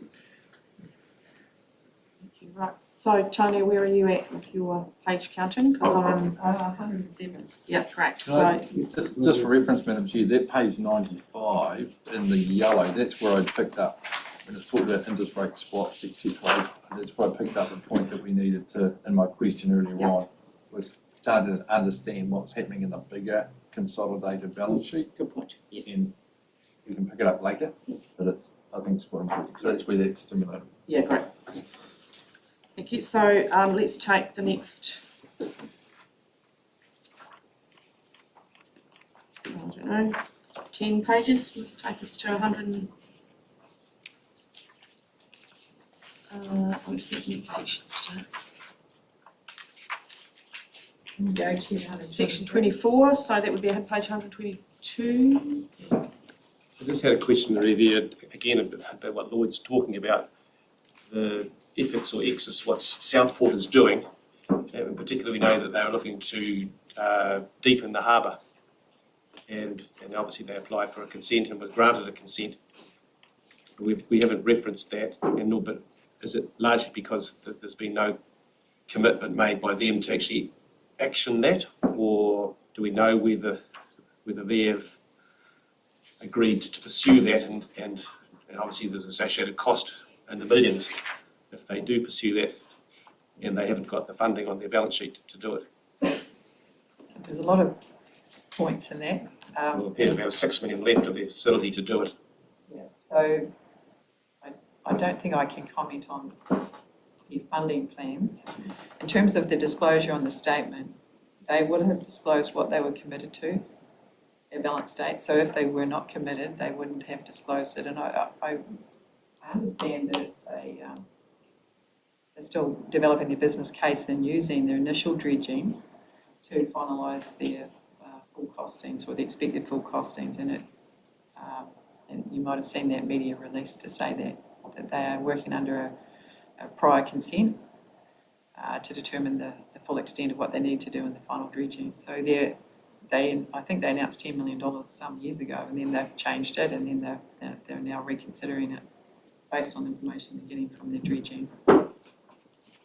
Thank you. Right, so Tony, where are you at with your page counting? Because I'm, 107. yeah, great, Can I- so, Just for reference, Madam Chair, that page 95 in the yellow, that's where I picked up, when it's talked about interest rate swaps, etc. That's where I picked up the point that we needed to, in my question earlier Yep. on, was starting to understand what's happening in the bigger consolidated balance sheet. good point, yes. And we can pick it up later, but I think it's quite important, because that's where that's stimulated. Yeah, great. Thank you. So let's take the next, I don't know, 10 pages. Let's take us to 100 and, what's the next section start? Section 24, so that would be page 122. I just had a question to review again about what Lloyd's talking about, the efforts or exercises what Southport is doing. In particular, we know that they're looking to deepen the harbour, and obviously they applied for a consent and were granted a consent. We haven't referenced that, but is it largely because there's been no commitment made by them to actually action that, or do we know whether they have agreed to pursue that, and obviously there's associated cost in the millions if they do pursue that and they haven't got the funding on their balance sheet to do it. So there's a lot of points in that. Will appear to have 6 million left of their facility to do it. Yeah, so I don't think I can comment on the funding plans. In terms of the disclosure on the statement, they would have disclosed what they were committed to, their balance date. So if they were not committed, they wouldn't have disclosed it. And I understand that it's they're still developing their business case and using their initial dredging to finalise their full costings or the expected full costings in it. And you might have seen that media release to say that they are working under a prior consent to determine the full extent of what they need to do in the final dredging. So I think they announced $10 million some years ago, and then they've changed it, and then they're now reconsidering it based on the information they're getting from their dredging.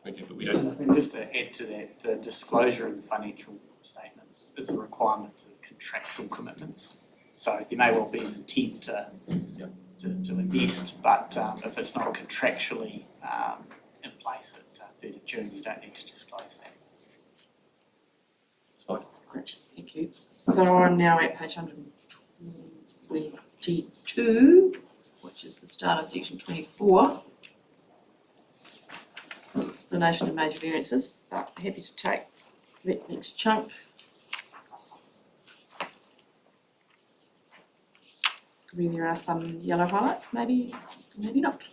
Okay, but we don't. And just to add to that, the disclosure in the financial statements is a requirement to contractual commitments. So there may well be an intent to invest, but if it's not contractually in place at 30 June, you don't need to disclose that. It's fine. Great, thank you. So I'm now at page 122, which is the start of section 24. Explanation of major variances, but happy to take that next chunk. Where there are some yellow highlights, maybe not.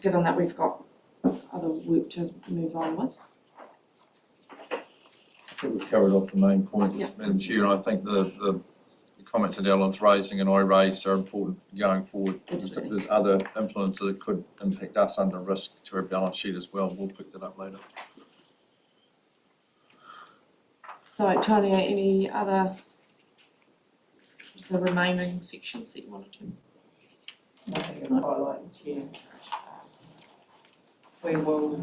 Given that we've got other work to move on with. I think we've covered off the main points, Yep. Madam Chair, and I think the comments that Alan's raising and I raised are important going forward. Absolutely. There's other influences that could impact us under risk to our balance sheet as well. We'll pick that up later. So Tanya, any other, the remaining sections that you wanted to? Nothing to highlight, Chair. We will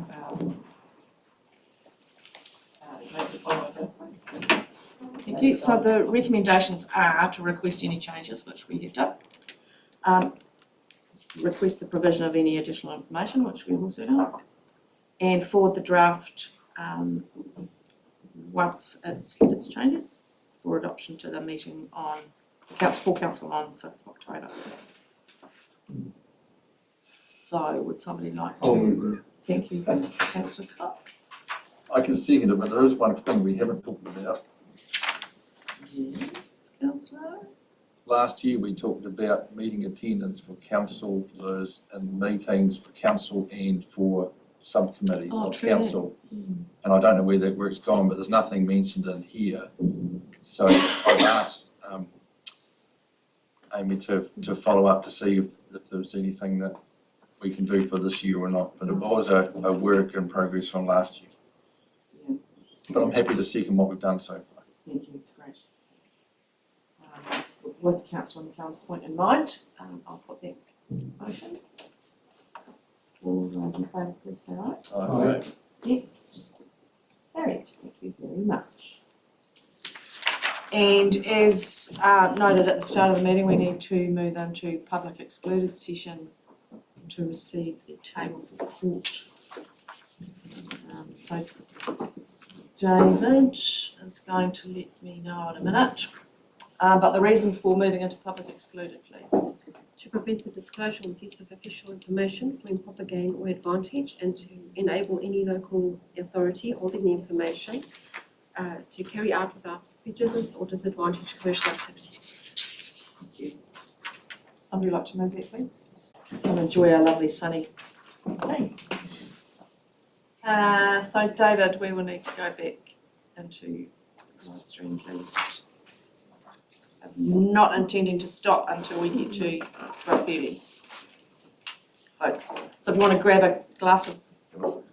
make the final adjustments. Thank you. So the recommendations are to request any changes, which we have done. Request the provision of any additional information, which we've also done. And forward the draft once it's had its changes for adoption to the meeting on, full council on 5th of October. So would somebody like to? Thank you, Councillor Cook. I can second it, but there is one thing we haven't talked about. Yes, Councillor. Last year, we talked about meeting attendance for councillors and meetings for council and for subcommittees Oh, of true. council. And I don't know where that work's gone, but there's nothing mentioned in here. So I've asked Amy, to follow up to see if there's anything that we can do for this year or not, but it was a work in progress from last year. Yeah. But I'm happy to second what we've done so far. Thank you, great. With Councillor McCallum's point in mind, I'll put that motion. All those in favour, please say aye. Aye. Against? Carried, thank you very much. And as noted at the start of the meeting, we need to move into public excluded session to receive the tabled report. So David is going to let me know in a minute. But the reasons for moving into public excluded, please. To prevent the disclosure or use of official information for improper gain or advantage, and to enable any local authority holding the information to carry out without prejudice or disadvantage commercial activities. Somebody like to move that, please? And enjoy our lovely sunny day. So David, we will need to go back into live stream, please. I'm not intending to stop until we get to 12:30. Folks, so if you want to grab a glass of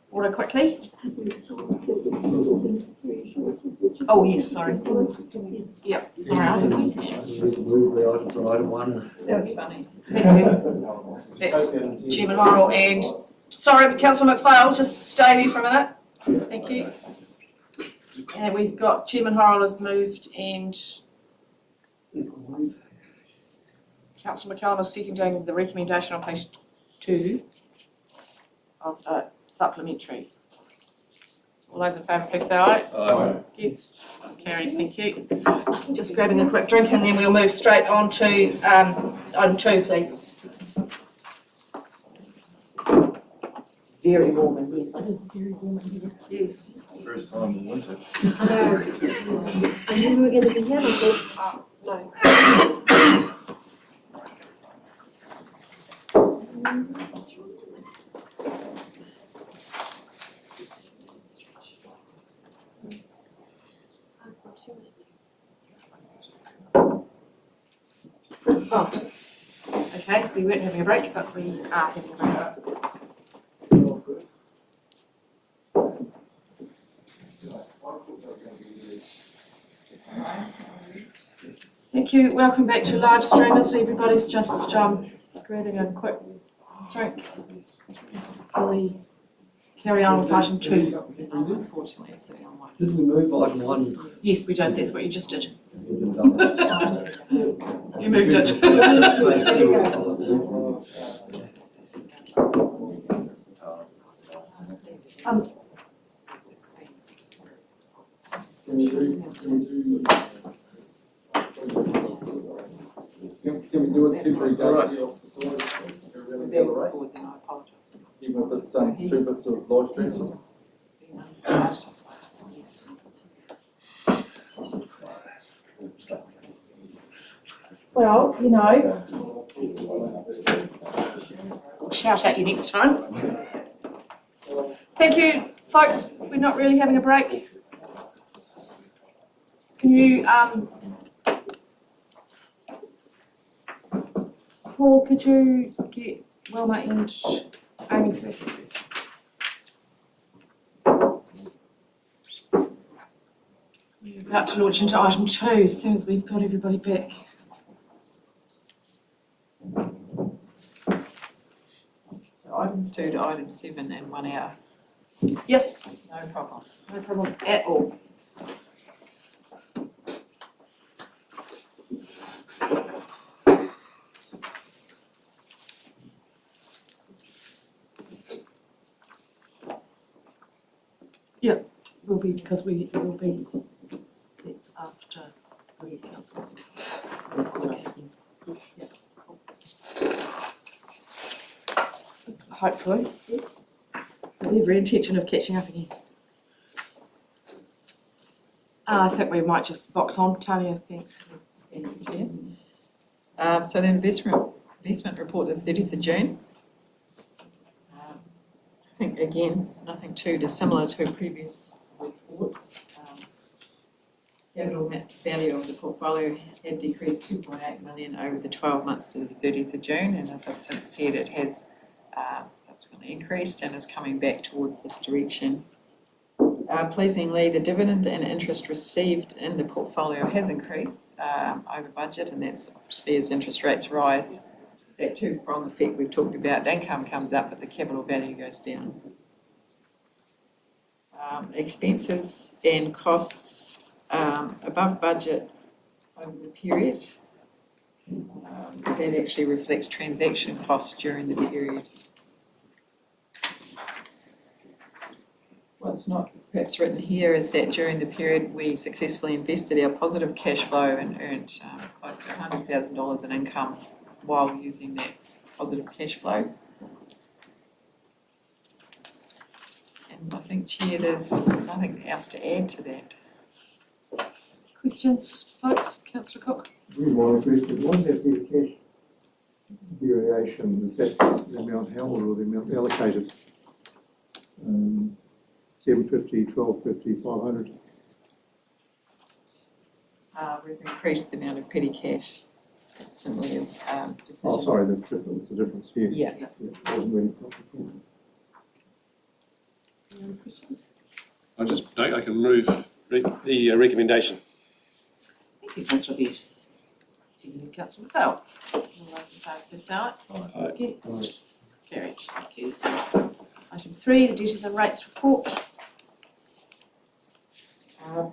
water quickly. Oh, yes, sorry. Yep, sorry, I didn't use that. Move the items on item 1. That was funny. Thank you. That's Chairman Horrell and, sorry, Councillor McPhail, just stay there for a minute. Thank you. And we've got Chairman Horrell has moved and Councillor McCallum is seconding the recommendation on page 2 of the supplementary. All those in favour, please say aye. Aye. Against? Carried, thank you. Just grabbing a quick drink and then we'll move straight on to item 2, please. It's very warm in here. It is very warm in here. Yes. First time in winter. I know. I knew we were going to be here, I thought, no. I've got 2 minutes. Oh, okay, we weren't having a break, but we are having a break. Thank you, welcome back to live streamers. Everybody's just grabbing a quick drink before we carry on with item 2. Unfortunately, it's sitting on my. Did we move item 1? Yes, we did, that's what you just did. You moved it. Can we do it 2 3 days? Backwards and forwards, and I apologise. Even if it's 2 bits of live stream? Well, you know, we'll shout at you next time. Thank you, folks. We're not really having a break. Can you, Paul, could you get Wilma and Amy first? We're about to launch into item 2 as soon as we've got everybody back. So item 2 to item 7 in 1 hour, Yes, no problem. no problem at all. Yeah, will be, because it will be, it's after, yes, it's what it's. Okay. Yeah. Hopefully, yes. With every intention of catching up again. I think we might just box on, Tanya, thanks. Thank you, Chair. So the investment report, the 30th of June. I think, again, nothing too dissimilar to previous reports. capital value of the portfolio had decreased 2.8 million over the 12 months to the 30th of June, and as I've since said, it has subsequently increased and is coming back towards this direction. Pleasingly, the dividend and interest received in the portfolio has increased over budget, and that's obviously as interest rates rise. That two-prong effect we've talked about, the income comes up, but the capital value goes down. Expenses and costs above budget over the period. That actually reflects transaction costs during the period. What's not perhaps written here is that during the period we successfully invested our positive cash flow and earned close to $100,000 in income while using that positive cash flow. And I think, Chair, there's nothing else to add to that. Questions, folks? Councillor Cook? Very minor question. What is that bit of cash variation? Is that the amount held or the amount allocated? 750, 1250, 500? We've increased the amount of petty cash. It's simply a decision. Oh, sorry, the difference here. Yeah. Wasn't really complicated. Any other questions? I can move the recommendation. Thank you, Councillor Beard. Seconded, Councillor McPhail. All those in favour, please say aye. Against? Carried, thank you. Item 3, the duties and rates report.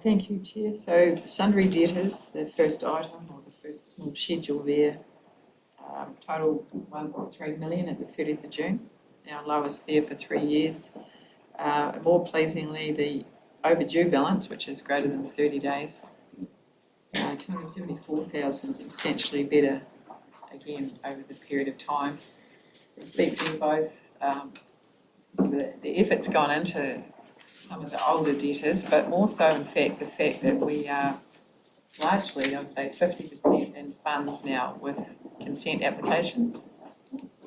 Thank you, Chair. So sundry debtors, the first item or the first small schedule there, total 1.3 million at the 30th of June, our lowest there for 3 years. More pleasingly, the overdue balance, which is greater than 30 days, 274,000, substantially better again over the period of time, reflecting both the effort's gone into some of the older debtors, but more so in fact the fact that we are largely, I would say 50% in funds now with consent applications.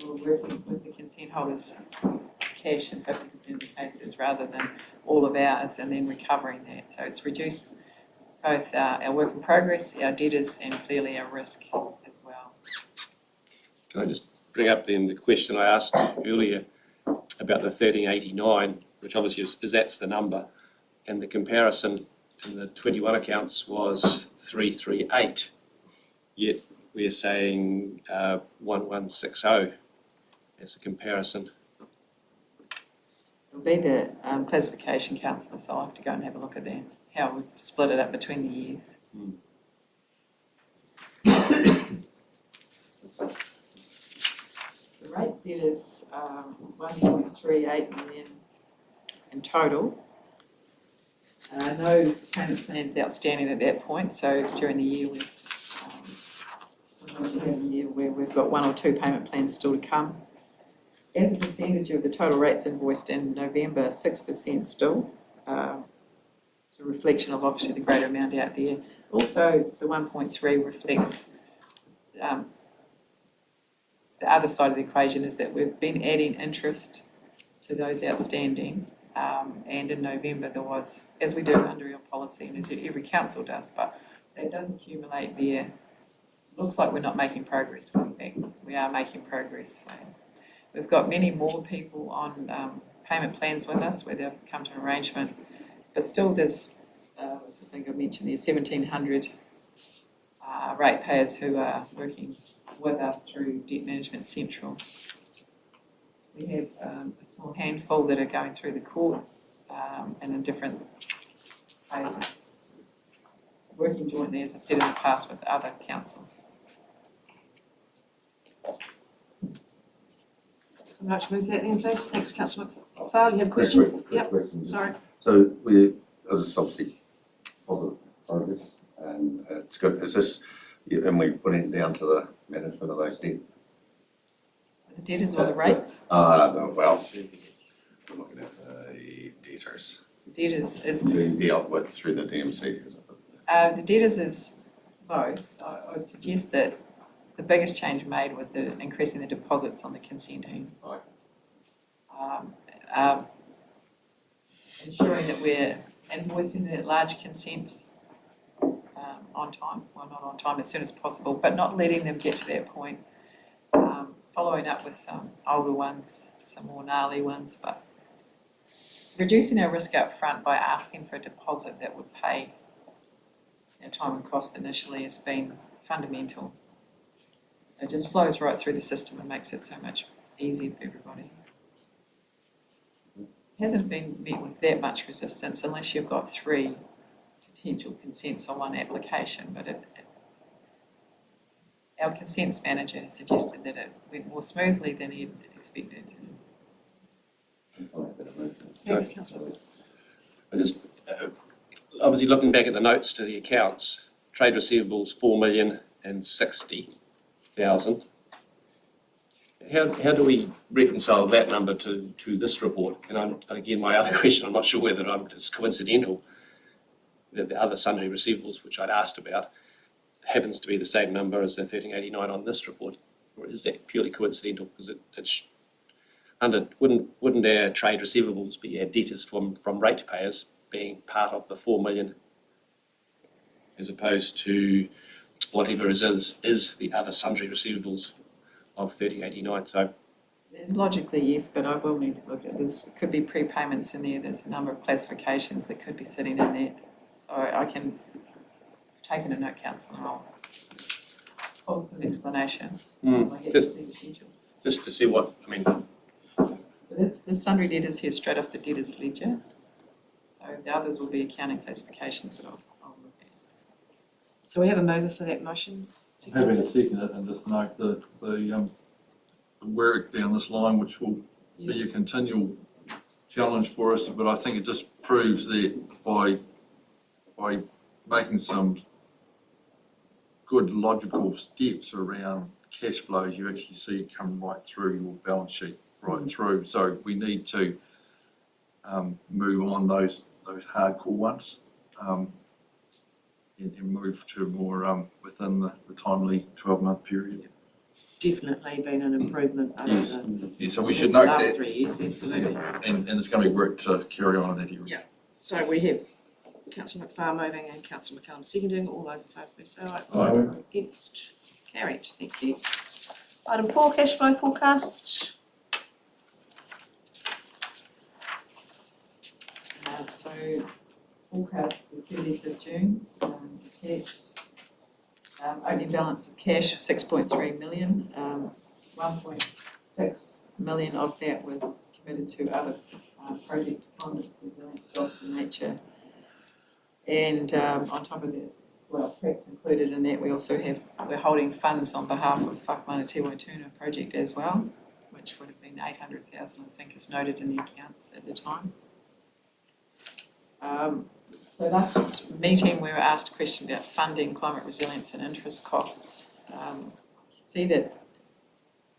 We're working with the consent holders cash in 50% of the cases rather than all of ours and then recovering that. So it's reduced both our work in progress, our debtors, and clearly our risk as well. Can I just bring up then the question I asked earlier about the 1389, which obviously is that's the number, and the comparison in the 21 accounts was 338, yet we're saying 1160 as a comparison. It'll be the classification councillor, so I'll have to go and have a look at that, how we've split it up between the years. The rates debtors 1.38 million in total. No payment plans outstanding at that point, so during the year we've got 1 or 2 payment plans still to come. As a percentage of the total rates invoiced in November, 6% still. It's a reflection of obviously the greater amount out there. Also, the 1.3 reflects the other side of the equation is that we've been adding interest to those outstanding, and in November there was, as we do under our policy and as every council does, but so it does accumulate there. Looks like we're not making progress, but in fact we are making progress. So we've got many more people on payment plans with us where they've come to an arrangement, but still there's, I think I mentioned there, 1,700 ratepayers who are working with us through Debt Management Central. We have a small handful that are going through the courts and in different phases. Working jointly, as I've said in the past, with other councils. So I'd like to move that then, please. Thanks, Councillor McPhail. You have a question? Yep, sorry. So this is obviously positive progress and it's good. Is this, and we're putting it down to the management of those debt? The debtors or the rates? Well, we're looking at the debtors. The debtors is Being dealt with through the DMC. the debtors is both. I would suggest that the biggest change made was the increasing the deposits on the consenting. Right. Ensuring that we're invoicing the large consents. on time, well, not on time, as soon as possible, but not letting them get to that point. Following up with some older ones, some more gnarly ones, but reducing our risk up front by asking for a deposit that would pay our time and cost initially has been fundamental. It just flows right through the system and makes it so much easier for everybody. Hasn't been met with that much resistance unless you've got 3 potential consents on one application, but our consents manager has suggested that it went more smoothly than he expected. Thanks, councillor. I just, obviously looking back at the notes to the accounts, trade receivables 4,060,000. How do we reconcile that number to this report? And again, my other question, I'm not sure whether it's coincidental that the other sundry receivables, which I'd asked about, happens to be the same number as the 1389 on this report, or is that purely coincidental? Because wouldn't our trade receivables be our debtors from ratepayers being part of the 4 million, as opposed to whatever is the other sundry receivables of 1389? So Logically, yes, but I will need to look at this. Could be prepayments in there. There's a number of classifications that could be sitting in there. So I can take into note, council, and I'll hold some explanation. I get to see the schedules. just to see what, I mean, This sundry debtors here straight off the debtors ledger. So the others will be accounting classifications that I'll look at. So we have a mover for that motion. Having to second it and just note the work down this line, which will be a continual challenge for us, but I think it just proves that by making some good logical steps around cash flows, you actually see it come right through your balance sheet, right through. So we need to move on those hardcore ones and move to more within the timely 12-month period. It's definitely been an improvement over So we should the note last that, 3 years, absolutely. and there's going to be work to carry on in that area. Yeah. So we have councillor McFarlane moving and councillor McCallum seconding. All those in favour, please say aye. Aye. Against, carried. Thank you. Item 4, cash flow forecast. So forecast for the 30th of June, attached. Opening balance of cash, 6.3 million. 1.6 million of that was committed to other projects, climate resilience, jobs and nature. And on top of that, well, perhaps included in that, we're holding funds on behalf of the Whakamana Te Waituna project as well, which would have been 800,000, I think, is noted in the accounts at the time. So last meeting, we were asked a question about funding, climate resilience and interest costs. You can see that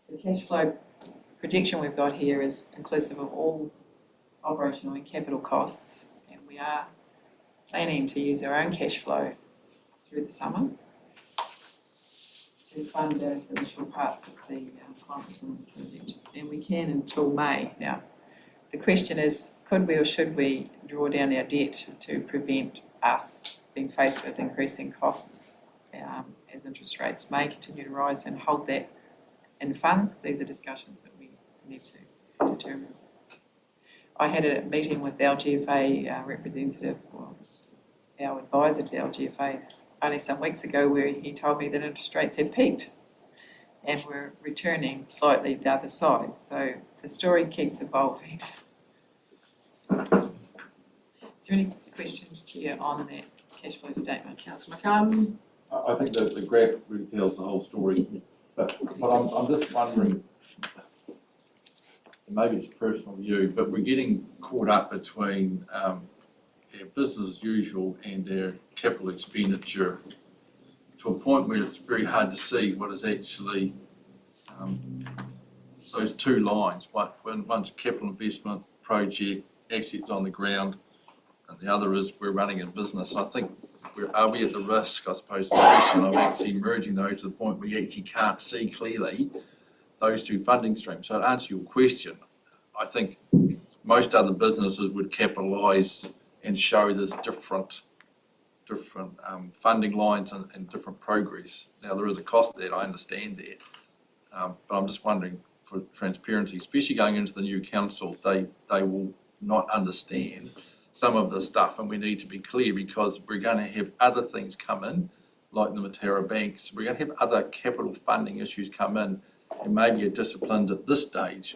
the cash flow projection we've got here is inclusive of all operational and capital costs, and we are planning to use our own cash flow through the summer to fund those initial parts of the climate resilience project, and we can until May. Now, the question is, could we or should we draw down our debt to prevent us being faced with increasing costs as interest rates may continue to rise and hold that in funds? These are discussions that we need to determine. I had a meeting with the LGFA representative, well, our advisor to LGFA, only some weeks ago, where he told me that interest rates had peaked and were returning slightly the other side. So the story keeps evolving. Is there any questions, Chair, on that cash flow statement? Councillor McCallum. I think that the graph really tells the whole story, but I'm just wondering, maybe it's a personal view, but we're getting caught up between our business as usual and our capital expenditure to a point where it's very hard to see what is actually those two lines. One's capital investment project, assets on the ground, and the other is we're running a business. I think are we at the risk, I suppose, the question of actually merging those to the point where you actually can't see clearly those two funding streams. So to answer your question, I think most other businesses would capitalise and show this different different funding lines and different progress. Now, there is a cost to that, I understand that. But I'm just wondering, for transparency, especially going into the new council, they will not understand some of the stuff, and we need to be clear because we're going to have other things come in, like the Matera banks. We're going to have other capital funding issues come in, and maybe a discipline at this stage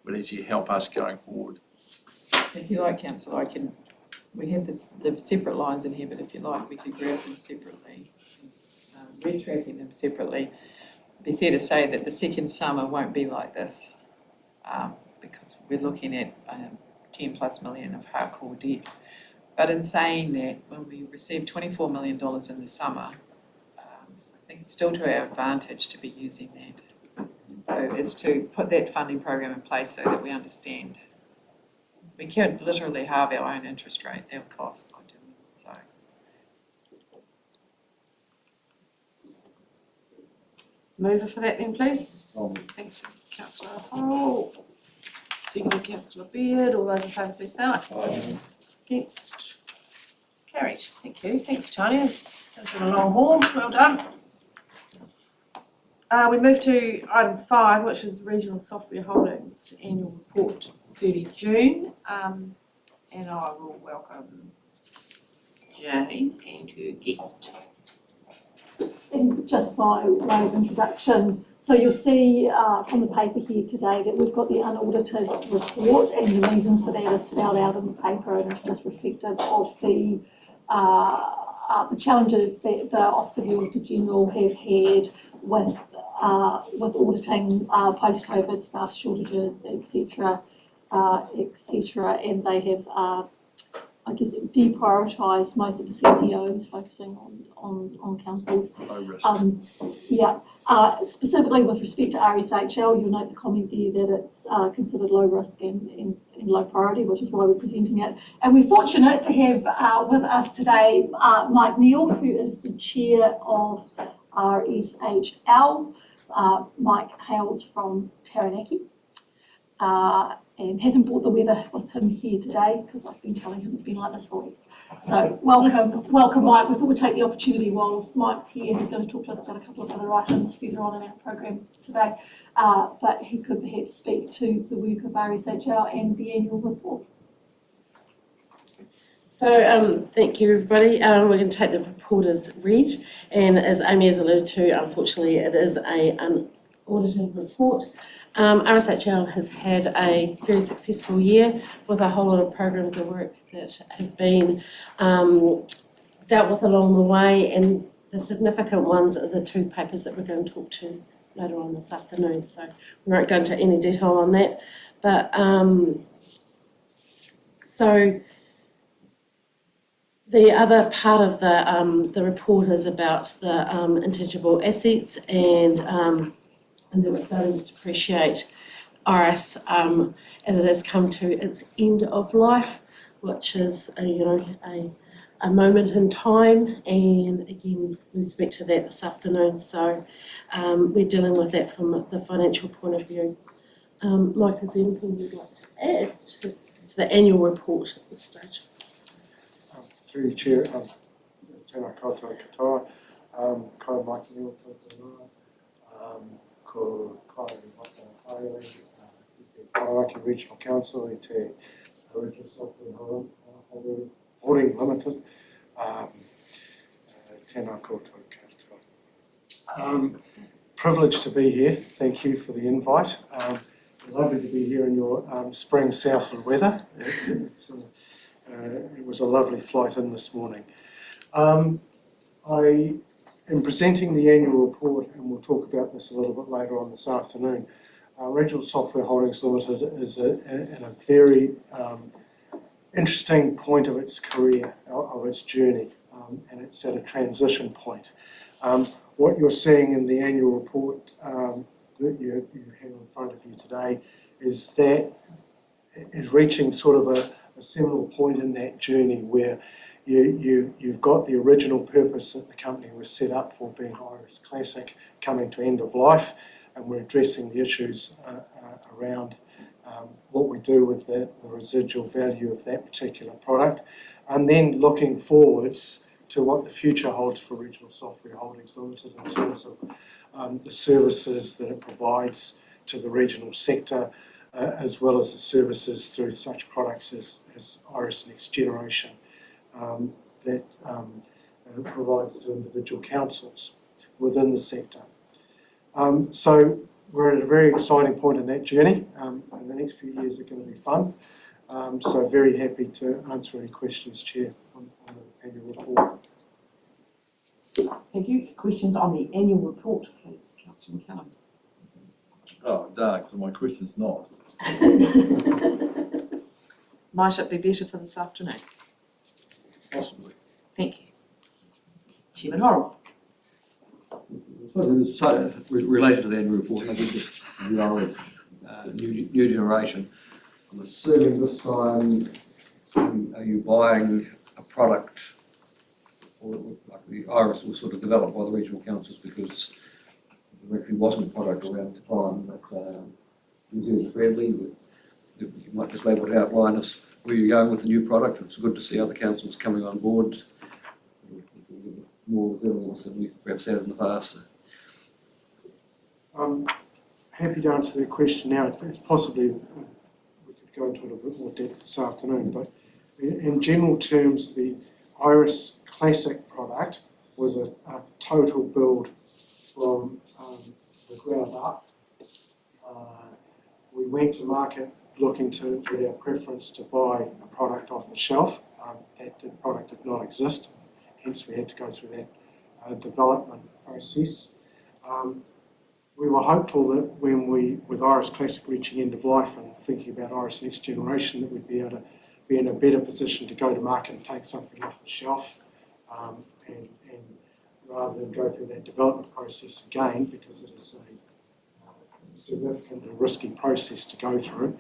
would actually help us going forward. If you like, councillor, we have the separate lines in here, but if you like, we could graph them separately. We're tracking them separately. It'd be fair to say that the second summer won't be like this, because we're looking at 10 plus million of hardcore debt. But in saying that, when we receive $24 million in the summer, I think it's still to our advantage to be using that. So it's to put that funding program in place so that we understand. We could literally halve our own interest rate, our cost by doing it, so. Mover for that then, please. Thanks, councillor Hall. Second, councillor Beard. All those in favour, please say aye. Against? Carried. Thank you. Thanks, Tony. It's been a long haul. Well done. We move to item 5, which is Regional Software Holdings Annual Report, 30 June. And I will welcome Jane and her guest. And just by way of introduction, so you'll see from the paper here today that we've got the unaudited report, and the reasons for that are spelled out in the paper, and it's just reflective of the challenges that the Office of the Auditor General have had with auditing post-COVID, staff shortages, etc., and they have, I guess, deprioritised most of the CCOs, focusing on councils. Low risk. Specifically with respect to RSHL, you'll note the comment there that it's considered low risk and low priority, which is why we're presenting it. And we're fortunate to have with us today Mike Neal, who is the chair of RSHL. Mike hails from Taranaki. And hasn't brought the weather with him here today because I've been telling him it's been like this for weeks. So welcome Mike. We thought we'd take the opportunity while Mike's here. He's going to talk to us about a couple of other items further on in our program today. But he could perhaps speak to the work of RSHL and the annual report. So thank you everybody. We're going to take the report as read, and as Amy has alluded to, unfortunately it is an unaudited report. RSHL has had a very successful year with a whole lot of programs of work that have been dealt with along the way, and the significant ones are the 2 papers that we're going to talk to later on this afternoon, so we won't go into any detail on that. But so the other part of the report is about the intangible assets, and that we're starting to depreciate IRIS as it has come to its end of life, which is a moment in time, and again we speak to that this afternoon. So we're dealing with that from the financial point of view. Mike, is there anything you'd like to add to the annual report at this stage? Through the chair, tēnā koutou katoa, ko Mike Neal, ko Kai Haile, te Taranaki Regional Council, te Regional Software Holding Limited, tēnā koutou katoa. Privileged to be here, thank you for the invite. Lovely to be here in your spring Southland weather. It was a lovely flight in this morning. I am presenting the annual report, and we'll talk about this a little bit later on this afternoon. Regional Software Holdings Limited is in a very interesting point of its career, of its journey, and it's at a transition point. What you're seeing in the annual report that you have in front of you today is reaching sort of a seminal point in that journey where you've got the original purpose that the company was set up for, being IRIS Classic, coming to end of life, and we're addressing the issues around what we do with the residual value of that particular product, and then looking forwards to what the future holds for Regional Software Holdings Limited in terms of the services that it provides to the regional sector, as well as the services through such products as Iris Next Generation that provides to individual councils within the sector. So we're at a very exciting point in that journey, and the next few years are going to be fun. So very happy to answer any questions, Chair, on the annual report. Thank you. Questions on the annual report, please, Councillor McCallum. Oh, darn, because my question's not. Might it be better for this afternoon? Possibly. Thank you. Chairman Horrell. I suppose it's related to the annual report, maybe just the old new generation. I'm assuming this time, are you buying a product, or like the Iris was sort of developed by the regional councils because there actually wasn't a product around the time that was user friendly? You might just be able to outline us where you're going with the new product. It's good to see other councils coming on board. More resilience than we've perhaps had in the past. I'm happy to answer that question now. It's possibly, we could go into it a bit more depth this afternoon, but in general terms, the Iris Classic product was a total build from the ground up. We went to market looking to, with our preference, to buy a product off the shelf. That product did not exist. Hence we had to go through that development process. We were hopeful that when with Iris Classic reaching end of life and thinking about Iris Next Generation, that we'd be able to be in a better position to go to market and take something off the shelf, and rather than go through that development process again, because it is a significantly risky process to go through.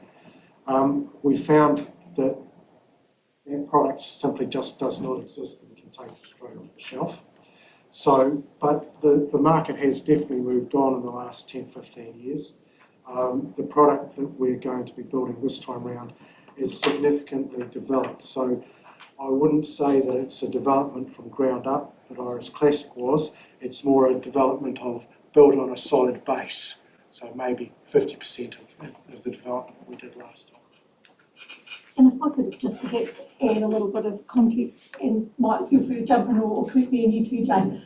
We found that product simply just does not exist that we can take straight off the shelf. So, but the market has definitely moved on in the last 10, 15 years. The product that we're going to be building this time around is significantly developed. So I wouldn't say that it's a development from ground up that Iris Classic was. It's more a development of built on a solid base. So maybe 50% of the development we did last time. And if I could just perhaps add a little bit of context, and might feel free to jump in or correct me and you too, Jane.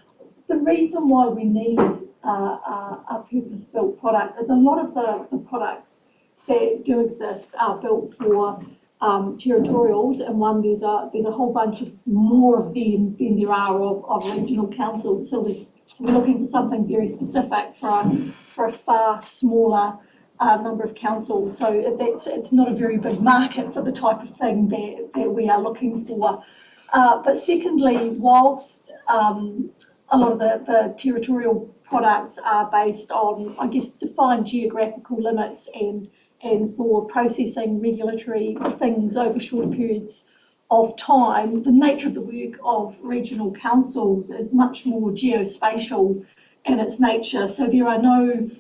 The reason why we need a purpose-built product is a lot of the products that do exist are built for territorials, and there's a whole bunch of more of them than there are of regional councils. So we're looking for something very specific for a far smaller number of councils. So it's not a very big market for the type of thing that we are looking for. But secondly, whilst a lot of the territorial products are based on, I guess, defined geographical limits and for processing regulatory things over shorter periods of time, the nature of the work of regional councils is much more geospatial in its nature. So there are no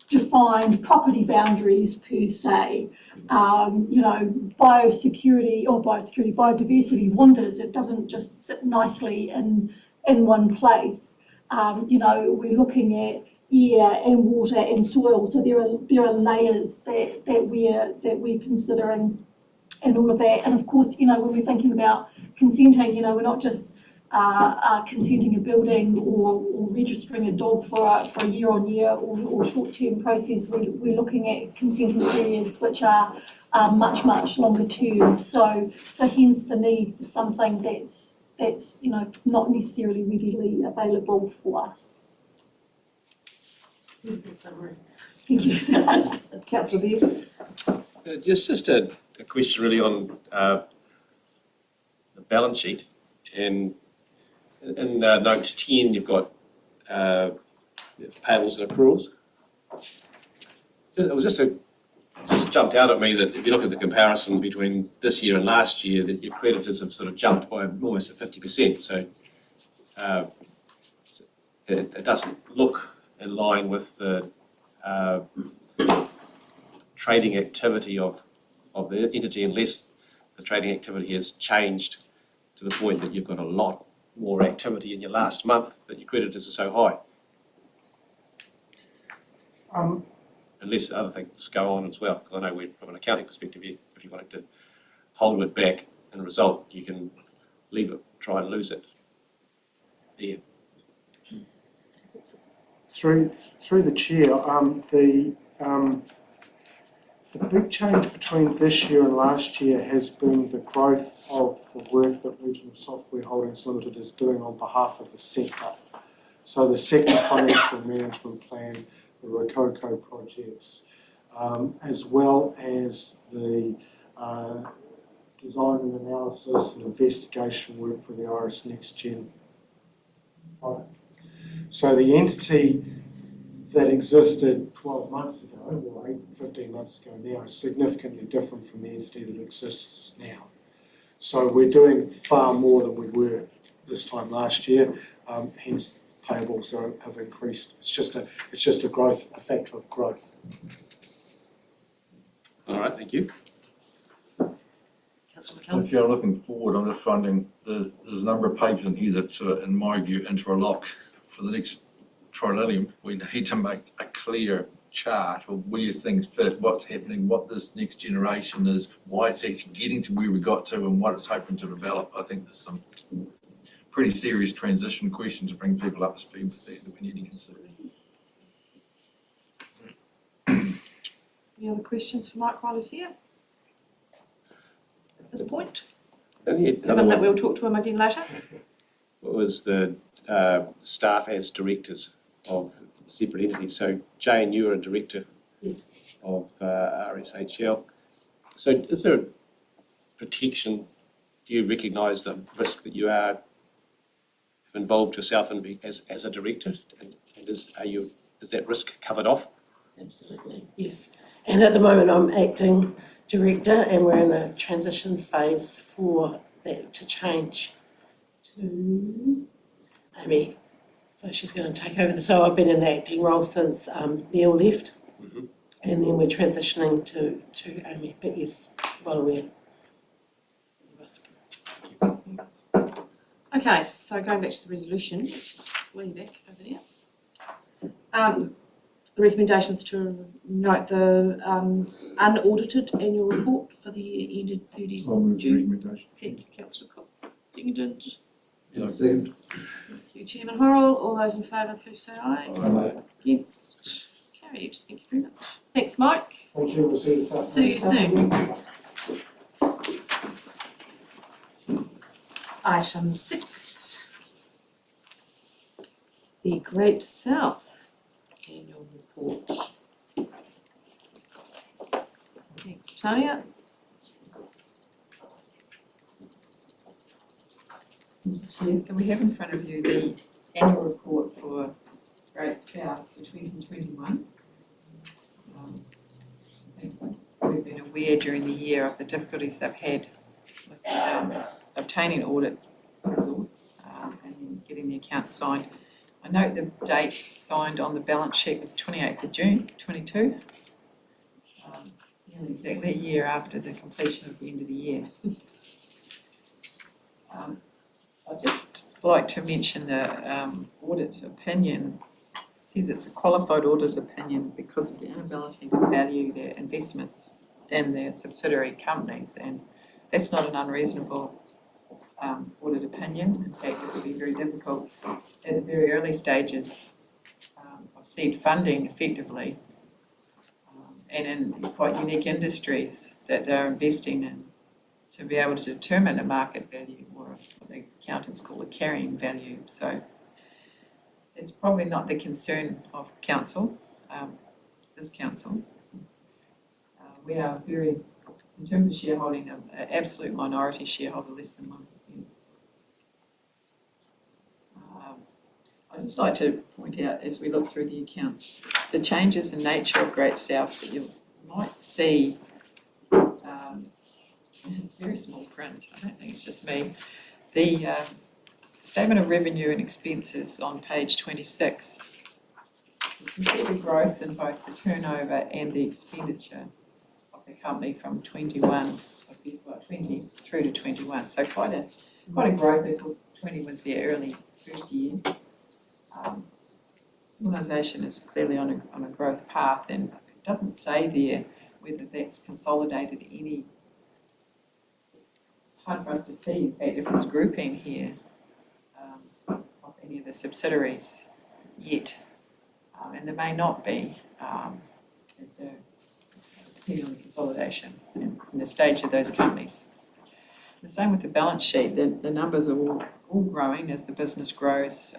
defined property boundaries per se. Biodiversity wanders. It doesn't just sit nicely in one place. We're looking at air and water and soil. So there are layers that we're considering and all of that. And of course, when we're thinking about consenting, we're not just consenting a building or registering a dog for a year-on-year or short-term process. We're looking at consenting periods which are much longer term. So hence the need for something that's not necessarily readily available for us. Beautiful summary. Thank you. Councillor Beard. Just a question really on the balance sheet. And in note 10, you've got payables and accruals. It was just jumped out at me that if you look at the comparison between this year and last year, that your creditors have sort of jumped by almost 50%. So it doesn't look in line with the trading activity of the entity, unless the trading activity has changed to the point that you've got a lot more activity in your last month that your creditors are so high? Unless other things go on as well, because I know from an accounting perspective, if you wanted to hold it back and result, you can leave it, try and lose it. Yeah. Through the chair, the big change between this year and last year has been the growth of the work that Regional Software Holdings Limited is doing on behalf of the sector. So the sector financial management plan, the Rococo projects, as well as the design and analysis and investigation work for the Iris Next Gen product. So the entity that existed 12 months ago, or 15 months ago now, is significantly different from the entity that exists now. So we're doing far more than we were this time last year, hence payables have increased. It's just a factor of growth. All right, thank you. Councillor McCallum. If you're looking forward, I'm just finding there's a number of pages in here that sort of, in my view, interlock. For the next triennium, we need to make a clear chart of where you think what's happening, what this next generation is, why it's actually getting to where we got to, and what it's hoping to develop. I think there's some pretty serious transition questions to bring people up to speed with that we need to consider. Any other questions for Mike while he's here? At this point? And the other Given that one we'll talk to him again later. was the staff as directors of separate entities. So Jane, you are a director Yes. of RSHL. So is there a protection? Do you recognise the risk that you have involved yourself in as a director? And is that risk covered off? Absolutely, yes. And at the moment, I'm acting director, and we're in a transition phase for that to change to Amy. So she's going to take over. So I've been in an acting role since Neil left, and then we're transitioning to Amy. But yes, well aware of the risk. Okay, so going back to the resolution, which is way back over there. The recommendations to note the unaudited annual report for the year ended 30 I'll move the June. recommendation. Thank you, councillor Cook. Seconded. Second. Thank you, Chairman Horrell. All those in favour, please say aye. Aye. Against? Carried. Thank you very much. Thanks, Mike. Thank you, we'll see you this See you soon. Item 6. The Great South Annual Report. Thanks, Tanya. So we have in front of you the annual report for Great South for 2021. I think we've been aware during the year of the difficulties they've had with obtaining audit resource and then getting the accounts signed. I note the date signed on the balance sheet was 28th of June 22, nearly exactly a year after the completion of the end of the year. I'd just like to mention the audit opinion. It says it's a qualified audit opinion because of the inability to value their investments in their subsidiary companies, and that's not an unreasonable audit opinion. In fact, it would be very difficult at the very early stages of seed funding effectively and in quite unique industries that they're investing in to be able to determine a market value or what the accountants call a carrying value. So it's probably not the concern of council, this council. We are very, in terms of shareholding, an absolute minority shareholder, less than 1%. I'd just like to point out, as we look through the accounts, the changes in nature of Great South that you might see. It's very small print, I don't think it's just me. The statement of revenue and expenses on page 26. You can see the growth in both the turnover and the expenditure of the company from 20 through to 21. So quite a growth. Of course, 20 was their early first year. Organisation is clearly on a growth path, and it doesn't say there whether that's consolidated any. It's hard for us to see, in fact, if it's grouping here of any of the subsidiaries yet, and there may not be, depending on the consolidation and the stage of those companies. The same with the balance sheet. The numbers are all growing as the business grows.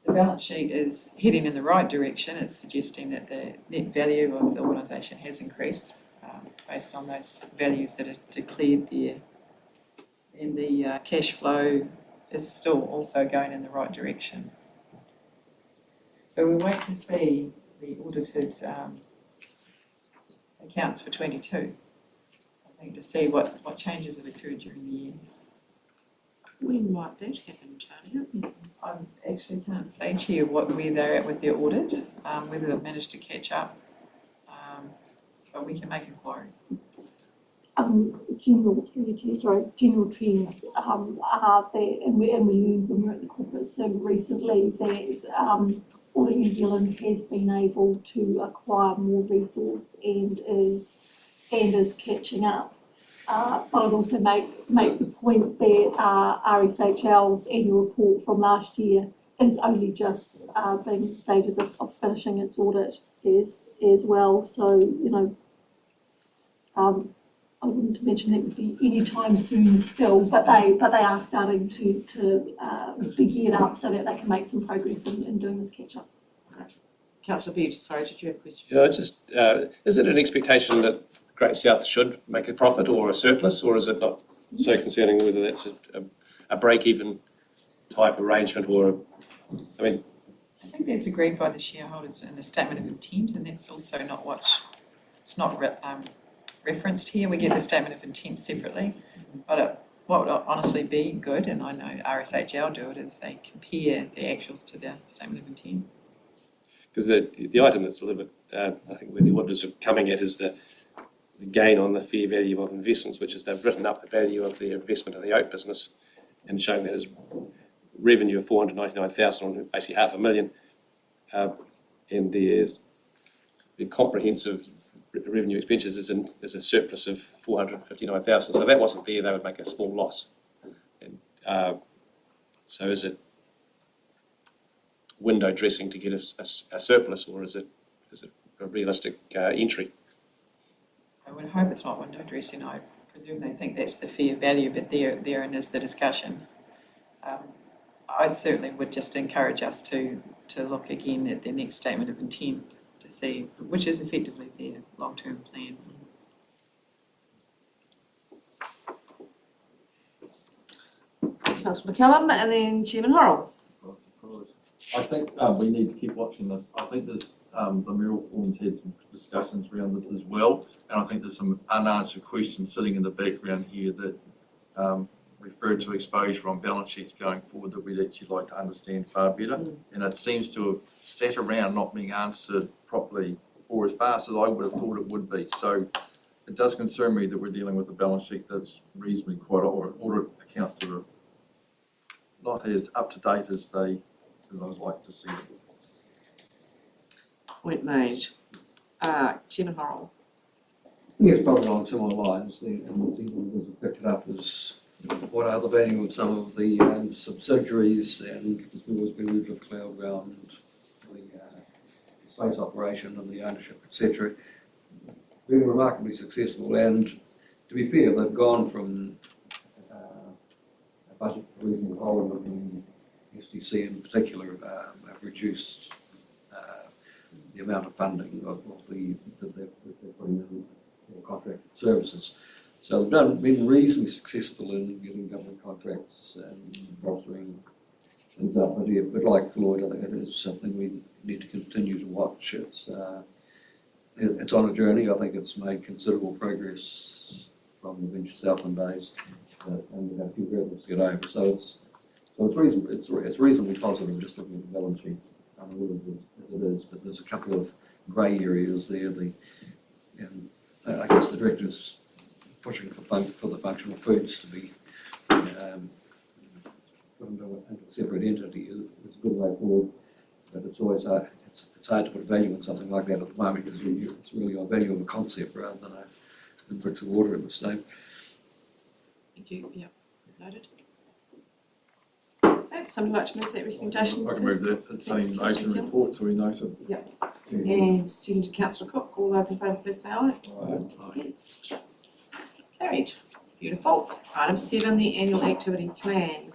The balance sheet is heading in the right direction. It's suggesting that the net value of the organisation has increased based on those values that are declared there. And the cash flow is still also going in the right direction. So we wait to see the audited accounts for 22. I think to see what changes have occurred during the year. When might that happen, Tanya? I actually can't say to you where they're at with their audit, whether they've managed to catch up, but we can make inquiries. General trends are there, and we learned when we were at the corporate sim recently that Audit New Zealand has been able to acquire more resource and is catching up. But I'd also make the point that RSHL's annual report from last year is only just being in stages of finishing its audit as well. So, I wouldn't mention that would be any time soon still, but they are starting to be geared up so that they can make some progress in doing this catch up. Councillor Beard, sorry, did you have a question? Yeah, is it an expectation that Great South should make a profit or a surplus, or is it not so concerning whether that's a break-even type arrangement I think that's agreed by the shareholders in the statement of intent, and that's also not it's not referenced here. We get the statement of intent separately, but what would honestly be good, and I know RSHL do it, is they compare the actuals to the statement of intent. Because the item that's a little bit, I think where the auditors are coming at is the gain on the fair value of investments, which is they've written up the value of the investment of the oat business and showing that as revenue of 499,000 on basically $500,000, and there's the comprehensive revenue expenditures is a surplus of 459,000. So if that wasn't there, they would make a small loss. And so is it window dressing to get a surplus, or is it a realistic entry? I would hope it's not window dressing. I presume they think that's the fair value, but therein is the discussion. I certainly would just encourage us to look again at their next statement of intent to see which is effectively their long-term plan. Councillor McCallum and then Chairman Horrell. I think we need to keep watching this. I think there's the Mural Forum's had some discussions around this as well, and I think there's some unanswered questions sitting in the background here that refer to exposure on balance sheets going forward that we'd actually like to understand far better. And it seems to have sat around not being answered properly or as fast as I would have thought it would be. So it does concern me that we're dealing with a balance sheet that's reasonably quite, or audit accounts that are not as up to date as I would like to see it. Point made. Chairman Horrell. Yes, probably along similar lines, and what the auditors have picked it up is what are the value of some of the subsidiaries, and there's always been a little cloud around the space operation and the ownership, etc. Been remarkably successful, and to be fair, they've gone from a budget for reasonable whole, and the SDC in particular have reduced the amount of funding that they're putting in for contracted services. So they've been reasonably successful in getting government contracts and bolstering things up. But like Lloyd, I think it is something we need to continue to watch. It's on a journey. I think it's made considerable progress from the Venture Southland days, and we've had a few hurdles to get over. So it's reasonably positive just looking at the balance sheet, as it is. But there's a couple of grey areas there. And as the director's pushing for the functional foods to be put into a separate entity is a good way forward. But it's always hard, it's hard to put value on something like that at the moment because it's really a value of a concept rather than bricks and mortar in the state. Thank you, yeah, noted. Okay, somebody like to move that recommendation? I can move that, the same item report, so we note it. And seconded Councillor Cook, all those in favour please say aye. Against. Carried, beautiful. Item 7, the annual activity plan.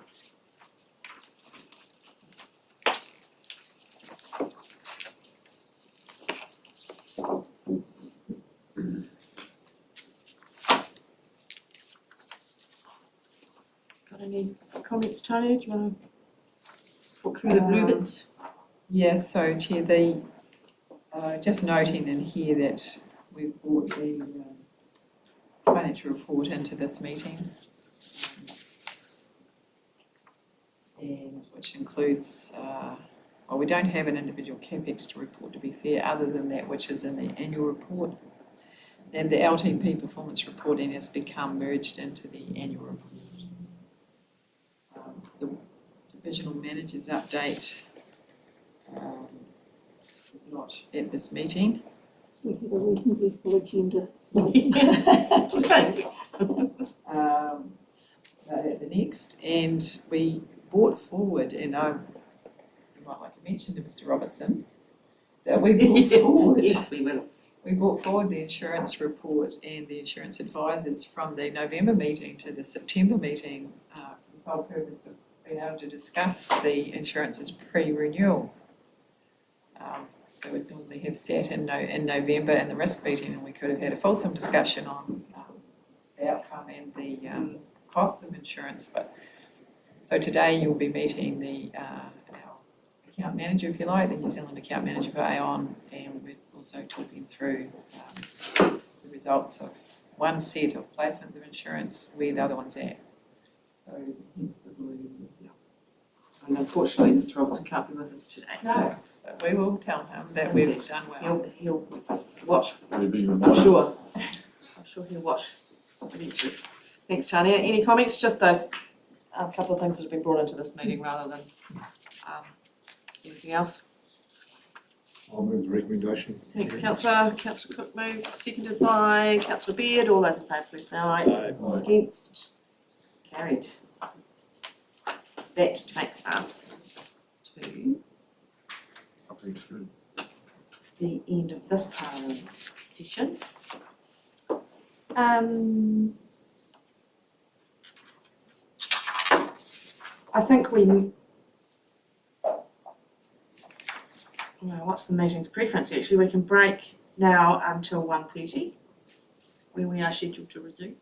Got any comments, Tony? Do you want to talk through the blue bits? Yeah, so Chair, just noting in here that we've brought the financial report into this meeting. And which includes, well, we don't have an individual CapEx to report, to be fair, other than that which is in the annual report. And the LTP performance reporting has become merged into the annual report. The divisional managers update is not at this meeting. We have a reasonably full agenda, so. But at the next, and we brought forward, and I might like to mention to Mr. Robertson that we brought forward. Yes, we will. We brought forward the insurance report and the insurance advisors from the November meeting to the September meeting for the sole purpose of being able to discuss the insurances pre-renewal. They would normally have sat in November in the risk meeting, and we could have had a fulsome discussion on the outcome and the costs of insurance. But so today you'll be meeting the our account manager, if you like, the New Zealand account manager for Aon, and we're also talking through the results of one set of placements of insurance, where the other one's at. So hence the blue. And unfortunately, Mr. Robertson can't be with us today. No, but we will tell him that we've done well. He'll watch, We'll be I'm reminded. sure. I'm sure he'll watch eventually. Thanks, Tanya. Any comments? Just those couple of things that have been brought into this meeting rather than anything else. I'll move the recommendation. Thanks, Councillor. Councillor Cook moves, seconded by Councillor Beard. All those in favour, please say aye. Against? Carried. That takes us to the end of this part of the session. I think we, well, what's the meeting's preference actually? We can break now until 1:30 when we are scheduled to resume.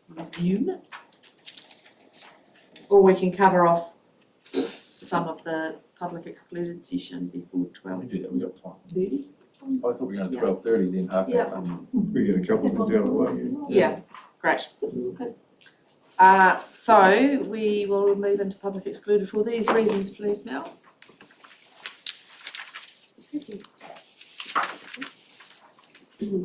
Or we can cover off some of the public excluded session before 12. We do that, we got time. 30? I thought we were going to 12:30 then half Yeah. that. We get a couple of things out of the way. Yeah, great. So we will move into public excluded for these reasons, please, Mel.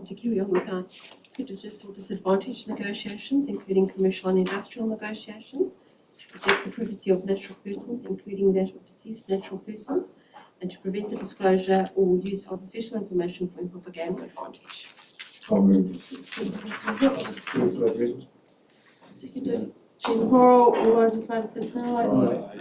To carry on with our prejudice or disadvantage negotiations, including commercial and industrial negotiations, to protect the privacy of natural persons, including that of deceased natural persons, and to prevent the disclosure or use of official information for improper gain or advantage. I'll move. Seconded. Chairman Horrell, all those in favour, please say aye.